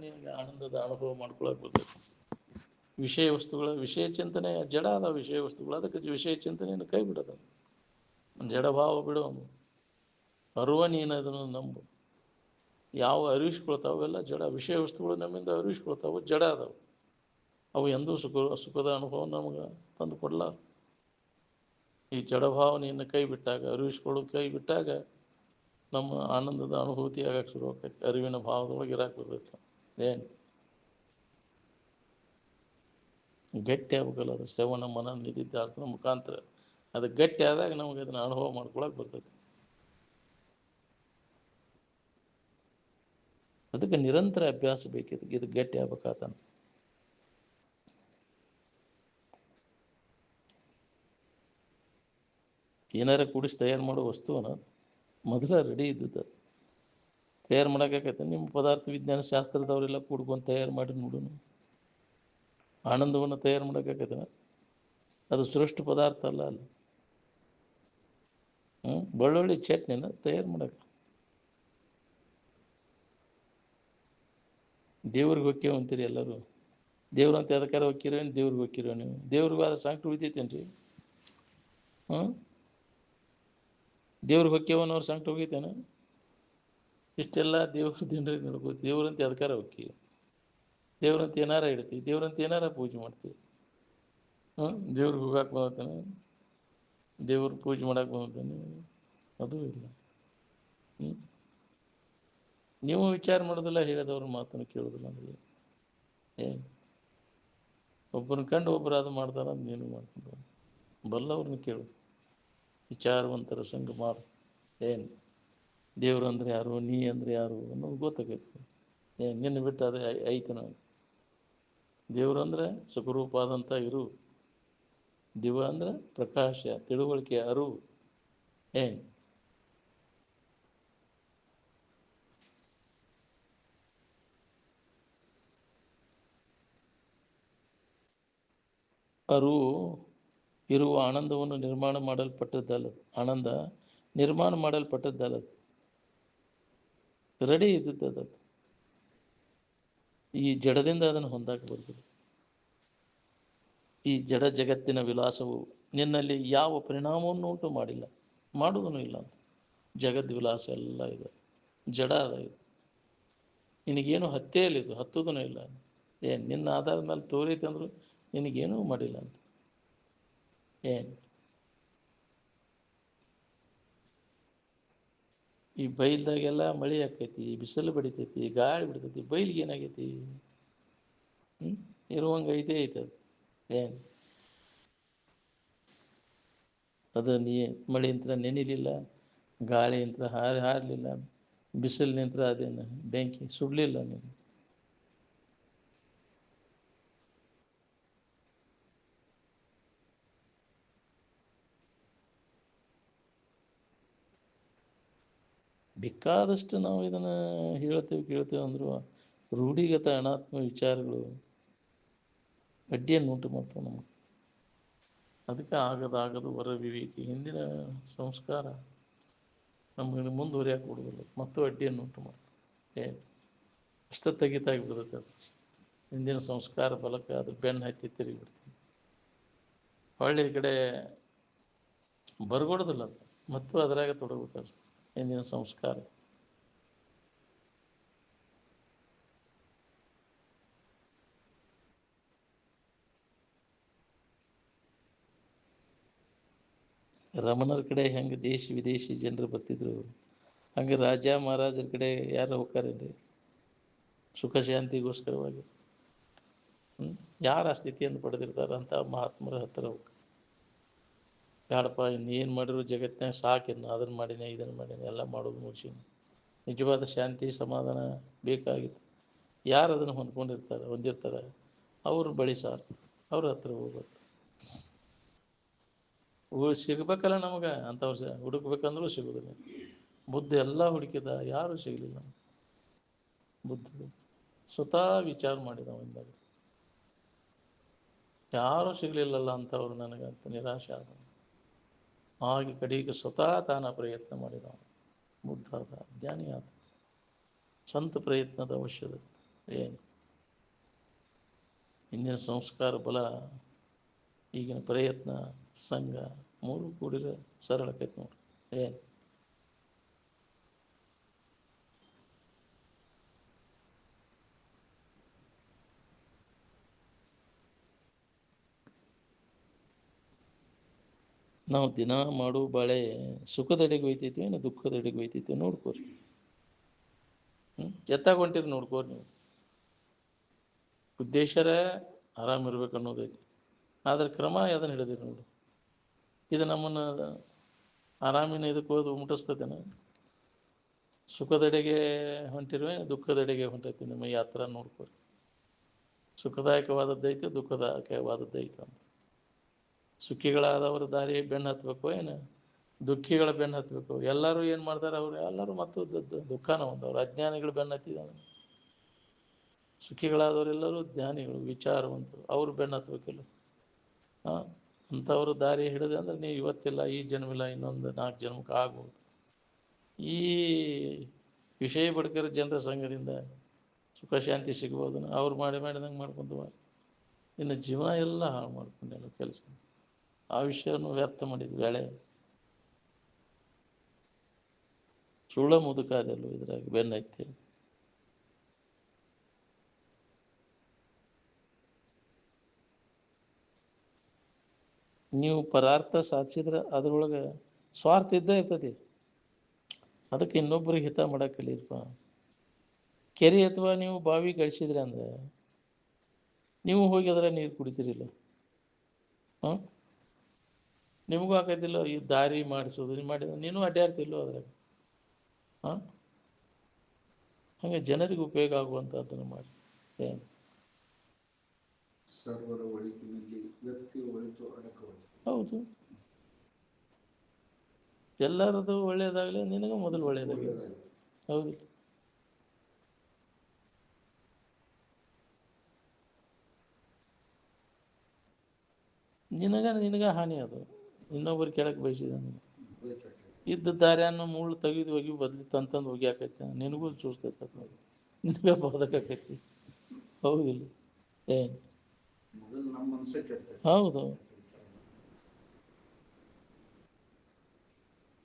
ನಿನಗೆ ಆನಂದದ ಅನುಭವ ಮಾಡ್ಕೊಳಕ್ಕೆ ಬರ್ತೈತಿ. ವಿಷಯ ಚಿಂತನೆ ಜಡ ಅದಾವ, ವಿಷಯ ವಸ್ತುಗಳು, ಅದಕ್ಕೆ ವಿಷಯ ಚಿಂತನೆಯನ್ನು ಕೈ ಬಿಡೋದು. ಜಡಭಾವ ಬಿಡು, ಅರುವ ನೀನು ಅದನ್ನು ನಂಬು. ಯಾವ ಅರಿವಿಸ್ಕೊಳ್ತಾವೆಲ್ಲ ಜಡ, ವಿಷಯ ವಸ್ತುಗಳು ನಮ್ಮಿಂದ ಅರಿವಿಸ್ಕೊಳ್ತಾವೆ, ಜಡ ಅದಾವೆ. ಅವು ಎಂದೂ ಸುಖದ ಅನುಭವ ನಮಗೆ ತಂದು ಕೊಡಲಾರ. ಈ ಜಡಭಾವನೆಯನ್ನು ಕೈ ಬಿಟ್ಟಾಗ, ಅರಿವಿಸ್ಕೊಳ್ಳೋದು ಕೈ ಬಿಟ್ಟಾಗ ನಮ್ಮ ಆನಂದದ ಅನುಭೂತಿ ಆಗಕ್ಕೆ ಶುರು ಆಗ್ತೈತೆ. ಅರಿವಿನ ಭಾವದೊಳಗೆ ಇರಕ್ಕೆ ಬರ್ತೈತೆ. ಏನು ಗಟ್ಟಿ ಆಗ್ಬೇಕಲ್ಲ ಅದು, ಶ್ರವಣ ಮನ ನಿಧಿಧ್ಯಾಸನ ಮುಖಾಂತರ ಅದು ಗಟ್ಟಿ ಆದಾಗ ನಮಗೆ ಅದನ್ನು ಅನುಭವ ಮಾಡ್ಕೊಳಕ್ಕೆ ಬರ್ತೈತೆ. ಅದಕ್ಕೆ ನಿರಂತರ ಅಭ್ಯಾಸ ಬೇಕಿದೆ, ಇದು ಗಟ್ಟಿ ಆಗ್ಬೇಕಾತ. ಏನಾರ ಕೂಡಿಸಿ ತಯಾರು ಮಾಡೋ ವಸ್ತು ಅನ್ನೋದು ಮೊದಲ ರೆಡಿ ಇದ್ದದ್ದು. ತಯಾರು ಮಾಡೋಕ್ಕಾಗತ್ತೆ? ನಿಮ್ಮ ಪದಾರ್ಥ ವಿಜ್ಞಾನ ಶಾಸ್ತ್ರದವರೆಲ್ಲ ಕೂಡ್ಕೊಂಡು ತಯಾರು ಮಾಡಿ ನೋಡೋಣ. ಆನಂದವನ್ನು ತಯಾರು ಮಾಡೋಕ್ಕಾಗತ್ತೆ? ಅದು ಸೃಷ್ಟಿ ಪದಾರ್ಥ ಅಲ್ಲ ಅಲ್ಲ. ಬೆಳ್ಳುಳ್ಳಿ ಚಟ್ನಿನ ತಯಾರು ಮಾಡೋಕ್ಕೆ ದೇವ್ರಿಗೆ ಹೊಕ್ಕೇವು ಅಂತೀರಿ ಎಲ್ಲರೂ. ದೇವ್ರಂತ ಅದಕ್ಕಾರ ಹೊಕ್ಕಿರೋ, ದೇವ್ರಿಗೆ ಹೊಕ್ಕಿರೋ ನೀವು? ದೇವ್ರಿಗೆ ಆದ ಸಂಕಟ ಉಳಿತೈತೇನು ರೀ? ದೇವ್ರಿಗೆ ಹೊಕ್ಕೇವನ್ನೋರು ಸಂಕಟ ಹೋಗೈತೇನ? ಇಷ್ಟೆಲ್ಲ ದೇವ್ರ ದಿನರಿಗೆ ನೋಡ್ಬೋದು. ದೇವ್ರಂತ ಅದಕ್ಕಾರ ಹೊಕ್ಕಿ, ದೇವ್ರಂತ ಏನಾರ ಇಡ್ತೀವಿ, ದೇವ್ರಂತ ಏನಾರ ಪೂಜೆ ಮಾಡ್ತೀವಿ. ದೇವ್ರಿಗೆ ಹೋಗಕ್ಕೆ ಬಂದತಾನೆ, ದೇವ್ರ ಪೂಜೆ ಮಾಡಕ್ಕೆ ಬಂದತಾನೆ, ಅದು ಇಲ್ಲ. ನೀವು ವಿಚಾರ ಮಾಡೋದಿಲ್ಲ, ಹೇಳಿದವ್ರ ಮಾತನ್ನು ಕೇಳೋದಿಲ್ಲ. ಅಂದರೆ ಏನು ಒಬ್ಬನ ಕಂಡು ಒಬ್ಬರು ಅದು ಮಾಡ್ತಾರ, ನೀನು ಮಾಡ್ಕೊಂಡು ಬಲ್ಲವ್ರನ್ನ ಕೇಳು, ವಿಚಾರವಂತರ ಸಂಘ ಮಾಡು. ಏನು ದೇವ್ರು ಅಂದರೆ ಯಾರು, ನೀ ಅಂದರೆ ಯಾರು ಅನ್ನೋದು ಗೊತ್ತಾಗೈತಿ. ಏನು ನಿನ್ನ ಬಿಟ್ಟು ಅದೇ ಐತನ? ದೇವ್ರು ಅಂದರೆ ಸುಖರೂಪಾದಂಥ ಇರು, ದಿವ ಅಂದರೆ ಪ್ರಕಾಶ, ತಿಳುವಳಿಕೆ, ಅರಿವು. ಏನು ಅರಿವು ಇರುವ ಆನಂದವನ್ನು ನಿರ್ಮಾಣ ಮಾಡಲ್ಪಟ್ಟದ್ದಲ್ಲದು. ಆನಂದ ನಿರ್ಮಾಣ ಮಾಡಲ್ಪಟ್ಟದ್ದಲ್ಲದು, ರೆಡಿ ಇದ್ದದ್ದು. ಈ ಜಡದಿಂದ ಅದನ್ನು ಹೊಂದಾಕ ಬರ್ತದೆ. ಈ ಜಡ ಜಗತ್ತಿನ ವಿಲಾಸವು ನಿನ್ನಲ್ಲಿ ಯಾವ ಪರಿಣಾಮವನ್ನು ಉಂಟು ಮಾಡಿಲ್ಲ, ಮಾಡುವುದೂ ಇಲ್ಲ. ಜಗದ್ ವಿಲಾಸ ಎಲ್ಲ ಇದೆ, ಜಡ ಅದ. ಇದು ನಿನಗೇನು ಹತ್ತೇಲಿ, ಇದು ಹತ್ತೋದೂ ಇಲ್ಲ. ಏನು ನಿನ್ನ ಆಧಾರದ ಮೇಲೆ ತೋರೈತೆ ಅಂದರೂ ನಿನಗೇನೂ ಮಾಡಿಲ್ಲ ಅಂತ. ಏನು ಈ ಬೈಲ್ದಾಗೆಲ್ಲ ಮಳೆ ಆಕೈತಿ, ಬಿಸಿಲು ಬಡಿತೈತಿ, ಗಾಳಿ ಬಿಡ್ತೈತಿ. ಬೈಲಿಗೆ ಏನಾಗೈತಿ? ಇರುವಂಗೆ ಐತೆ ಅದು. ಏನು ಅದು ಮಳೆ ಯಂತ್ರ ನೆನಿಲಿಲ್ಲ, ಗಾಳಿ ಯಂತ್ರ ಹಾರಲಿಲ್ಲ, ಬಿಸಿಲು ನಿಂತ್ರ ಅದೇನು ಬೆಂಕಿ ಸುಡಲಿಲ್ಲ. ನೀನು ಬೇಕಾದಷ್ಟು ನಾವು ಇದನ್ನು ಕೇಳ್ತೇವೆ ಅಂದರೂ ರೂಢಿಗತ ಅನಾತ್ಮ ವಿಚಾರಗಳು ಅಡ್ಡಿಯನ್ನು ಉಂಟು ಮಾಡ್ತವೆ ನಮಗೆ. ಅದಕ್ಕೆ ಆಗದು ವರ ವಿವೇಕಿ ಹಿಂದಿನ ಸಂಸ್ಕಾರ ನಮಗೆ ಮುಂದುವರಿಯಾಕೆ ಬಿಡೋದಿಲ್ಲ, ಮತ್ತು ಅಡ್ಡಿಯನ್ನು ಉಂಟು ಮಾಡ್ತವೆ. ಏನು ಅಷ್ಟ ತೆಗಿತಾಗಿಬಿಡ್ತೈತೆ ಅದು. ಹಿಂದಿನ ಸಂಸ್ಕಾರ ಬಲಕ್ಕೆ ಅದು ಬೆನ್ನು ಹತ್ತಿ ತಿರುಗಿಬಿಡ್ತೀವಿ. ಹೊಳ್ಳಿ ಈ ಕಡೆ ಬರ್ಗೊಡೋದಿಲ್ಲ ಅದು, ಮತ್ತು ಅದರಾಗ ತೊಡಗಬೇಕಾಗ್ತದೆ ಹಿಂದಿನ ಸಂಸ್ಕಾರ. ರಮಣರ ಕಡೆ ಹೆಂಗೆ ದೇಶಿ ವಿದೇಶಿ ಜನರು ಬರ್ತಿದ್ರು, ಹಂಗೆ ರಾಜ ಮಹಾರಾಜರ ಕಡೆ ಯಾರು ಹೋಗ್ತಾರೇನ್ರಿ ಸುಖ ಶಾಂತಿಗೋಸ್ಕರವಾಗಿ? ಯಾರು ಆ ಸ್ಥಿತಿಯನ್ನು ಪಡೆದಿರ್ತಾರೆ ಅಂತ ಮಹಾತ್ಮರ ಹತ್ತಿರ ಹೋಗ್ತಾರೆ. ಬೇಡಪ್ಪ ಇನ್ನೇನು ಮಾಡಿದ್ರು ಜಗತ್ತಿನಾಗ ಸಾಕಿನ್ನು, ಅದನ್ನು ಮಾಡೀನಿ ಇದನ್ನು ಮಾಡೀನಿ ಎಲ್ಲ ಮಾಡೋದು ಮುಗಿಸೀನಿ, ನಿಜವಾದ ಶಾಂತಿ ಸಮಾಧಾನ ಬೇಕಾಗಿತ್ತು. ಯಾರು ಅದನ್ನು ಹೊಂದಿರ್ತಾರೆ ಅವ್ರ ಬಳಿ ಸಾರ್, ಅವ್ರ ಹತ್ರ ಹೋಗ್ಬೇಕು. ಸಿಗ್ಬೇಕಲ್ಲ ನಮಗೆ ಅಂಥವ್ರು, ಹುಡುಕ್ಬೇಕಂದ್ರೂ ಸಿಗೋದಿಲ್ಲ. ಬುದ್ಧ ಎಲ್ಲ ಹುಡುಕಿದ, ಯಾರೂ ಸಿಗಲಿಲ್ಲ. ಬುದ್ಧ ಸ್ವತಃ ವಿಚಾರ ಮಾಡಿದವ ಇಂದಾಗ, ಯಾರೂ ಸಿಗಲಿಲ್ಲಲ್ಲ ಅಂಥವ್ರು ನನಗಂತ ನಿರಾಶೆ ಆದ. ಹಾಗೆ ಕಡೆಗೆ ಸ್ವತಃ ತಾನ ಪ್ರಯತ್ನ ಮಾಡಿದವ. ಬುದ್ಧ ಆದ, ಜ್ಞಾನಿ ಆದ. ಸ್ವಂತ ಪ್ರಯತ್ನದ ಅವಶ್ಯಕತೆ. ಏನು ಇಂದಿನ ಸಂಸ್ಕಾರ ಬಲ, ಈಗಿನ ಪ್ರಯತ್ನ, ಸಂಘ ಮೂರು ಕೂಡಿರ ಸರಳಕೈತಿ ನೋಡ್ರಿ. ಏನು ನಾವು ದಿನ ಮಾಡೋ ಬಾಳೆ ಸುಖದೆಡೆಗೆ ಒಯ್ತೈತಿ ಏನು ದುಃಖದೆಡೆಗೆ ಒಯ್ತೈತಿ ನೋಡ್ಕೋರಿ. ಎತ್ತಾಗ ಹೊಂಟಿರಿ ನೋಡ್ಕೋರಿ ನೀವು. ಉದ್ದೇಶರ ಆರಾಮಿರ್ಬೇಕು ಅನ್ನೋದೈತಿ, ಆದ್ರೆ ಕ್ರಮ ಅದನ್ನು ಹಿಡಿದಿರಿ ನೋಡಿ. ಇದು ನಮ್ಮನ್ನು ಆರಾಮಿನ ಇದಕ್ಕೆ ಹೋದು ಮುಟ್ಟಿಸ್ತದೇನ? ಸುಖದೆಡೆಗೆ ಹೊಂಟಿರುವೆ ದುಃಖದೆಡೆಗೆ ಹೊಂಟೈತಿ ನಿಮ್ಮ ಯಾತ್ರಾ ನೋಡ್ಕೋರಿ. ಸುಖದಾಯಕವಾದದ್ದೈತೆ, ದುಃಖದಾಯಕವಾದದ್ದೈತೆ ಅಂತ. ಸುಖಿಗಳಾದವ್ರ ದಾರಿ ಬೆನ್ನು ಹತ್ಬೇಕು ಏನು ದುಃಖಿಗಳ ಬೆನ್ನು ಹತ್ಬೇಕು? ಎಲ್ಲರೂ ಏನು ಮಾಡ್ತಾರೆ? ಅವ್ರು ಎಲ್ಲರೂ ಮತ್ತು ದುಃಖನ ಒಂದವ್ರು ಅಜ್ಞಾನಿಗಳು ಬೆನ್ನು ಹತ್ತಿದ. ಸುಖಿಗಳಾದವರೆಲ್ಲರೂ ಜ್ಞಾನಿಗಳು, ವಿಚಾರವಂತರು, ಅವ್ರು ಬೆನ್ನು ಹತ್ಬೇಕಿಲ್ಲ. ಅಂಥವ್ರ ದಾರಿ ಹಿಡಿದೆ ಅಂದ್ರೆ ನೀವು ಇವತ್ತಿಲ್ಲ, ಈ ಜನ್ಮಿಲ್ಲ, ಇನ್ನೊಂದು 4 ಜನ್ಮಕ್ಕೆ ಆಗ್ಬೋದು. ಈ ವಿಷಯ ಬಡ್ಕರ ಜನರ ಸಂಘದಿಂದ ಸುಖ ಶಾಂತಿ ಸಿಗ್ಬೋದು. ಅವ್ರು ಮಾಡಿದಂಗೆ ಮಾಡ್ಕೊಂತವ. ಇನ್ನು ಜೀವನ ಎಲ್ಲ ಹಾಳು ಮಾಡ್ಕೊಂಡೆಲ್ಲ ಕೆಲಸ, ಆ ವಿಷಯವನ್ನು ವ್ಯರ್ಥ ಮಾಡಿದ್ವಿ. ವೇಳೆ ಸುಳ್ಳ ಮುದುಕಾದೆಲ್ಲ ಇದ್ರಾಗ ಬೆನ್ನೈತಿ. ನೀವು ಪರಾರ್ಥ ಸಾಧಿಸಿದ್ರೆ ಅದ್ರೊಳಗೆ ಸ್ವಾರ್ಥ ಇದ್ದೇ ಇರ್ತದೆ. ಅದಕ್ಕೆ ಇನ್ನೊಬ್ಬರಿಗೆ ಹಿತ ಮಾಡಕ್ಕೆ ಕಲೀರಪ್ಪ. ಕೆರೆ ಅಥವಾ ನೀವು ಬಾವಿ ಗಳಿಸಿದ್ರಿ ಅಂದ್ರೆ ನೀವು ಹೋಗಿ ಅದರ ನೀರು ಕುಡಿತೀರಿಲ್ಲ? ನಿಮಗೂ ಆಕೈತಿಲ್ಲ ಈ ದಾರಿ ಮಾಡಿಸೋದು. ನೀವು ಮಾಡಿದ ನೀನು ಅಡ್ಡಾಡ್ತಿಲ್ಲೋ ಅದ್ರಾಗ. ಹಾಗೆ ಜನರಿಗೆ ಉಪಯೋಗ ಆಗುವಂಥದ್ದನ್ನು ಮಾಡಿ. ಏನು ಸರ್ವರ ಒಳಿತಿನಲ್ಲಿ ವ್ಯಕ್ತಿಯ ಒಳಿತು ಅಡಕವಾಗಿ. ಹೌದು, ಎಲ್ಲರದು ಒಳ್ಳೇದಾಗಲಿ, ನಿನಗೂ ಮೊದಲು ಒಳ್ಳೇದಾಗಲಿ. ಹೌದು, ನಿನಗ ಹಾನಿ ಅದು. ಇನ್ನೊಬ್ಬರು ಕೆಳಕ್ಕೆ ಬಯಸಿದಾನೆ ಇದ್ದ ದಾರ್ಯನ್ನು ಮುಳ್ಳು ತೆಗೆದು ಹೋಗಿ ಬದ್ಲಿ ತಂತಂದು ಹೋಗಿ ಹಾಕೈತೆ. ನಿನಗೂ ಚೂಸ್ತೈತೆ, ನಿನಗ ಬದಕಾಕೈತಿ. ಹೌದಿಲ್ಲ? ಏನು ಹೌದು.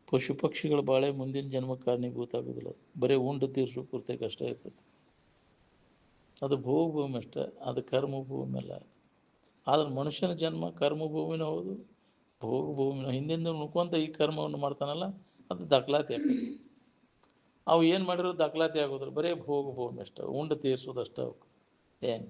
ಪಶು ಪಕ್ಷಿಗಳು ಬಾಳೆ ಮುಂದಿನ ಜನ್ಮಕ್ಕೆ ಕಾರಣೀಭೂತ ಆಗೋದಿಲ್ಲ. ಬರೀ ಉಂಡು ತೀರ್ಸು ಪೂರ್ತಿ ಕಷ್ಟ ಇರ್ತದೆ. ಅದು ಭೂಮಿ ಅಷ್ಟೇ, ಅದು ಕರ್ಮಭೂಮಿ ಅಲ್ಲ. ಆದ್ರೆ ಮನುಷ್ಯನ ಜನ್ಮ ಕರ್ಮಭೂಮಿನೂ ಹೌದು, ಭೂಮಿನ ಹಿಂದಿಂದ ನುಕ್ಕೊಂತ ಈ ಕರ್ಮವನ್ನು ಮಾಡ್ತಾನಲ್ಲ, ಅದು ದಾಖಲಾತಿ ಆಗ್ತದೆ. ಅವು ಏನು ಮಾಡಿರೋ ದಾಖಲಾತಿ ಆಗೋದಿಲ್ಲ, ಬರೀ ಭೂಮಿ ಅಷ್ಟೇ, ಉಂಡು ತೀರ್ಸೋದಷ್ಟೇ. ಅವು ಏನು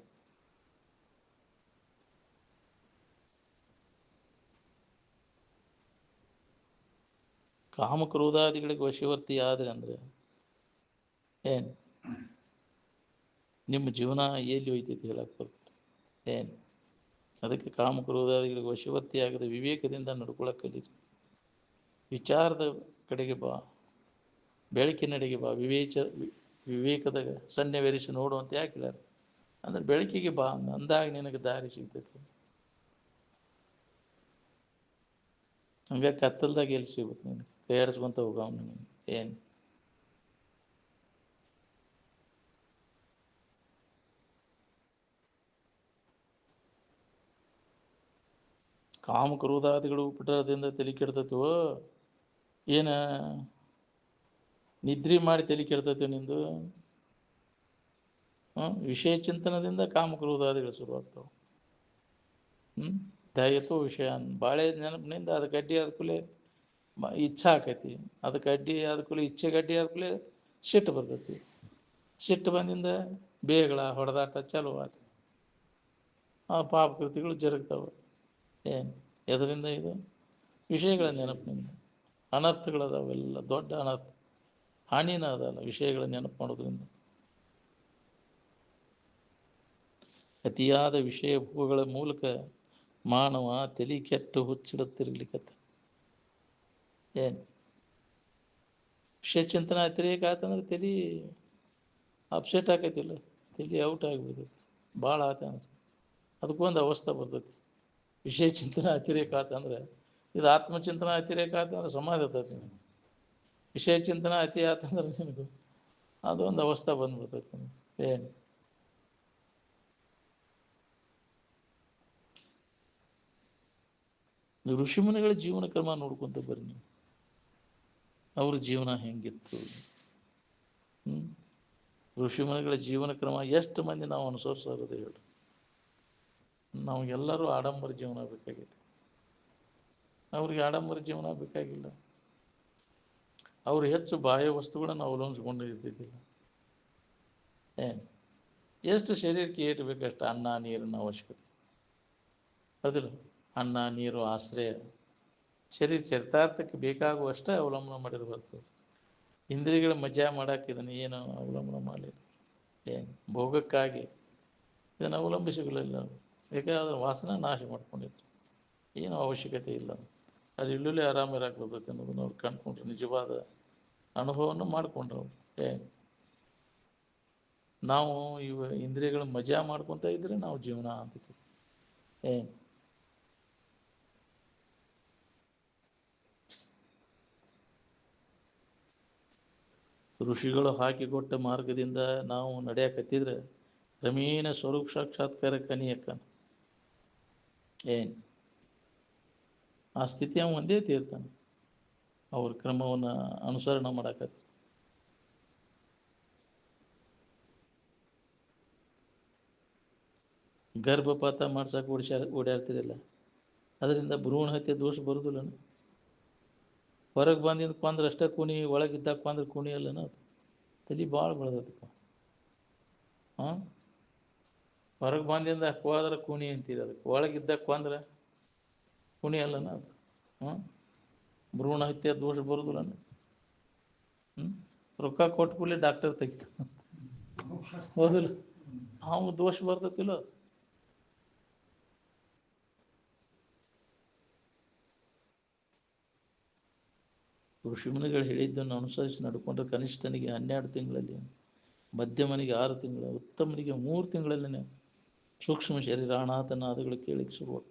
ಕಾಮಕ್ರೋಧಾದಿಗಳಿಗೆ ವಶವರ್ತಿ ಆದರೆ ಅಂದರೆ ಏನು ನಿಮ್ಮ ಜೀವನ ಎಲ್ಲಿ ಹೋಯ್ತೈತಿ ಹೇಳಕ್ಕೆ ಬರ್ತದೆ. ಏನು ಅದಕ್ಕೆ ಕಾಮಕ್ರೋಧಾದಿಗಳಿಗೆ ವಶವರ್ತಿ ಆಗದೆ ವಿವೇಕದಿಂದ ನಡ್ಕೊಳಕ್ಕೆ ಕಲೀರಿ. ವಿಚಾರದ ಕಡೆಗೆ ಬಾ, ಬೆಳಕಿನೆಡೆಗೆ ಬಾ, ವಿವೇಕದ ಸನ್ನೆವೆರಿಸಿ ನೋಡುವಂತ ಯಾಕೆ ಹೇಳ್ಯಾರ ಅಂದ್ರೆ ಬೆಳಕಿಗೆ ಬಾ ಅಂದಾಗ ನಿನಗೆ ದಾರಿ ಸಿಗ್ತೈತಿ. ಹಂಗೆ ಕತ್ತಲ್ದಾಗ ಎಲ್ಲಿ ಸಿಗ್ಬೇಕು? ನೀನು ಕೈ ಆಡಿಸ್ಕೊಂತ ಹೋಗವ ನೀನು. ಏನು ಕಾಮಕ್ರೋಧಾದಿಗಳು ಪುಟದಿಂದ ತಲೆ ಕೆಡ್ತೈತಿವೋ ಏನ ನಿದ್ರಿ ಮಾಡಿ ತಲೆ ಕೆಡ್ತೈತಿ ನಿಂದು? ವಿಷಯ ಚಿಂತನದಿಂದ ಕಾಮಕ್ರೋಧಾದಿಗಳು ಶುರುವಾಗ್ತಾವೆ. ದಯತೋ ವಿಷಯ ಬಾಳೆ ನೆನಪಿನಿಂದ ಅದಕ್ಕೆ ಅಡ್ಡಿ ಆದ ಕೂಲೆ ಇಚ್ಛೆ ಆಕೈತಿ. ಅದಕ್ಕೆ ಅಡ್ಡಿ ಆದ ಕೂಲೆ ಇಚ್ಛೆಗೆ ಅಡ್ಡಿ ಆದ ಕೂಲೆ ಸಿಟ್ಟು ಬರ್ತೈತಿ. ಸಿಟ್ಟು ಬಂದಿಂದ ಬೇಗಳ ಹೊಡೆದಾಟ ಚಾಲು ಆಯ್ತು. ಆ ಪಾಪಕೃತಿಗಳು ಜರುಗ್ತಾವೆ. ಏನು ಎದರಿಂದ? ಇದು ವಿಷಯಗಳ ನೆನಪಿನಿಂದ. ಅನರ್ಥಗಳದಾವೆಲ್ಲ, ದೊಡ್ಡ ಅನರ್ಥ, ಹಾನಿನ ಅದಲ್ಲ ವಿಷಯಗಳ ನೆನಪು ಮಾಡೋದ್ರಿಂದ. ಅತಿಯಾದ ವಿಷಯ ಭೋಗಗಳ ಮೂಲಕ ಮಾನವ ತಲೆ ಕೆಟ್ಟು ಹುಚ್ಚಿಡುತ್ತಿರ್ಲಿಕ್ಕತ್ತ. ಏನು ವಿಷಯ ಚಿಂತನೆ ಅತಿರೇಕ ಆತಂದ್ರೆ ತಲೆ ಅಪ್ಸೆಟ್ ಆಕೈತಿಲ್ಲ, ತಲೆ ಔಟ್ ಆಗಿಬಿಡ್ತೈತಿ, ಭಾಳ ಆತ ಅಂತ. ಅದಕ್ಕೊಂದು ಅವಸ್ಥೆ ಬರ್ತೈತಿ. ವಿಷಯ ಚಿಂತನೆ ಅತಿರೇಕ ಆತಂದ್ರೆ, ಇದು ಆತ್ಮಚಿಂತನ ಅತಿರೇಕ ಆತಂದ್ರೆ ಸಮಾಧಿ ಇರ್ತೈತಿ. ವಿಷಯ ಚಿಂತನೆ ಅತಿ ಆತಂದ್ರೆ ನಿನಗೂ ಅದೊಂದು ಅವಸ್ಥೆ ಬಂದ್ಬಿಡ್ತೈತಿ. ಏನು ಋಷಿಮುನಿಗಳ ಜೀವನ ಕ್ರಮ ನೋಡ್ಕೊಂತ ಬರ್ರಿ ನೀವು. ಅವ್ರ ಜೀವನ ಹೆಂಗಿತ್ತು. ಋಷಿಮುನಿಗಳ ಜೀವನ ಕ್ರಮ ಎಷ್ಟು ಮಂದಿ ನಾವು ಅನುಸರಿಸೋದು ಹೇಳಿ. ನಮಗೆಲ್ಲರೂ ಆಡಂಬರ ಜೀವನ ಬೇಕಾಗೈತಿ. ಅವ್ರಿಗೆ ಆಡಂಬರ ಜೀವನ ಬೇಕಾಗಿಲ್ಲ. ಅವರು ಹೆಚ್ಚು ಬಾಹ್ಯ ವಸ್ತುಗಳನ್ನು ಅವಲಂಬಿಸ್ಕೊಂಡು ಇರ್ತಿದ್ದಿಲ್ಲ. ಎಷ್ಟು ಶರೀರಕ್ಕೆ ಏಟು ಬೇಕಷ್ಟು ಅನ್ನ ನೀರಿನ ಅವಶ್ಯಕತೆ ಅದಿಲ್ಲ. ಅನ್ನ ನೀರು ಆಶ್ರಯ ಶರೀರ ಚರಿತಾರ್ಥಕ್ಕೆ ಬೇಕಾಗುವಷ್ಟೇ ಅವಲಂಬನೆ ಮಾಡಿರ್ಬಾರ್ದು. ಇಂದ್ರಿಯಗಳ ಮಜಾ ಮಾಡೋಕ್ಕಿದನ್ನು ಏನು ಅವಲಂಬನೆ ಮಾಡಲಿಲ್ಲ. ಭೋಗಕ್ಕಾಗಿ ಇದನ್ನು ಅವಲಂಬಿಸಿಗಳಿಲ್ಲ. ಬೇಕಾದ್ರೆ ವಾಸನೆ ನಾಶ ಮಾಡ್ಕೊಂಡಿದ್ರು. ಏನು ಅವಶ್ಯಕತೆ ಇಲ್ಲ. ಅದು ಇಲ್ಲೇ ಆರಾಮಿರಾಕ್ ಬರ್ತೈತೆ ಅನ್ನೋದನ್ನು ಅವ್ರು ಕಂಡುಕೊಂಡ್ರು. ನಿಜವಾದ ಅನುಭವವನ್ನು ಮಾಡಿಕೊಂಡ್ರು. ನಾವು ಇಂದ್ರಿಯಗಳ ಮಜಾ ಮಾಡ್ಕೊತ ಇದ್ರೆ ನಾವು ಜೀವನ ಆಗ್ತೈತಿ. ಋಷಿಗಳು ಹಾಕಿಕೊಟ್ಟ ಮಾರ್ಗದಿಂದ ನಾವು ನಡೆಯಕತ್ತಿದ್ರೆ ಕ್ರಮೇಣ ಸ್ವರೂಪ ಸಾಕ್ಷಾತ್ಕಾರ ಕನಿಯಕ್ಕ ಆ ಸ್ಥಿತಿ ಅವನು ಒಂದೇ ತೀರ್ತಾನೆ. ಅವ್ರ ಕ್ರಮವನ್ನು ಅನುಸರಣೆ ಮಾಡಕತ್ತ. ಗರ್ಭಪಾತ ಮಾಡ್ಸಕ್ಕೆ ಓಡಾಡ್ತಿರಲ್ಲ, ಅದರಿಂದ ಭ್ರೂಣ ಹತ್ಯೆ ದೋಷ ಬರೋದಿಲ್ಲ. ಹೊರಗೆ ಬಂದಿಂದ ಕೊಂದ್ರೆ ಅಷ್ಟೇ ಕುಣಿ, ಒಳಗಿದ್ದಾಗ ಕೊಂದ್ರೆ ಕುಣಿ ಅಲ್ಲನ. ಅದು ತಲೆ ಭಾಳ ಬೆಳೆದತ್ತಪ್ಪ. ಹೊರಗೆ ಬಂದಿಂದ ಹೋದ್ರೆ ಕುಣಿ ಅಂತೀರಿ, ಅದಕ್ಕೆ ಒಳಗಿದ್ದಾಗ ಕೊಂದ್ರೆ ಕುಣಿ ಅಲ್ಲನ ಅದು. ಭ್ರೂಣ ಹತ್ಯೆ ದೋಷ ಬರೋದಿಲ್ಲ. ರೊಕ್ಕ ಕೊಟ್ಟು ಕೂಡಲೇ ಡಾಕ್ಟರ್ ತೆಗಿತಾನೆ, ಹೌದಿಲ್ಲ? ಅವು ದೋಷ ಬರ್ತತಿಲ್ಲ. ಋಷಿಮುನಿಗಳು ಹೇಳಿದ್ದನ್ನು ಅನುಸರಿಸಿ ನಡ್ಕೊಂಡ್ರೆ ಕನಿಷ್ಠನಿಗೆ 12 ತಿಂಗಳಲ್ಲಿ, ಮಧ್ಯಮನಿಗೆ 6 ತಿಂಗಳು, ಉತ್ತಮನಿಗೆ 3 ತಿಂಗಳಲ್ಲೇ ಸೂಕ್ಷ್ಮ ಶರೀರ ಅನಾಥನಾದಗಳು ಕೇಳಿಕ್ಕೆ ಶುರುವಾಗ್ತವೆ.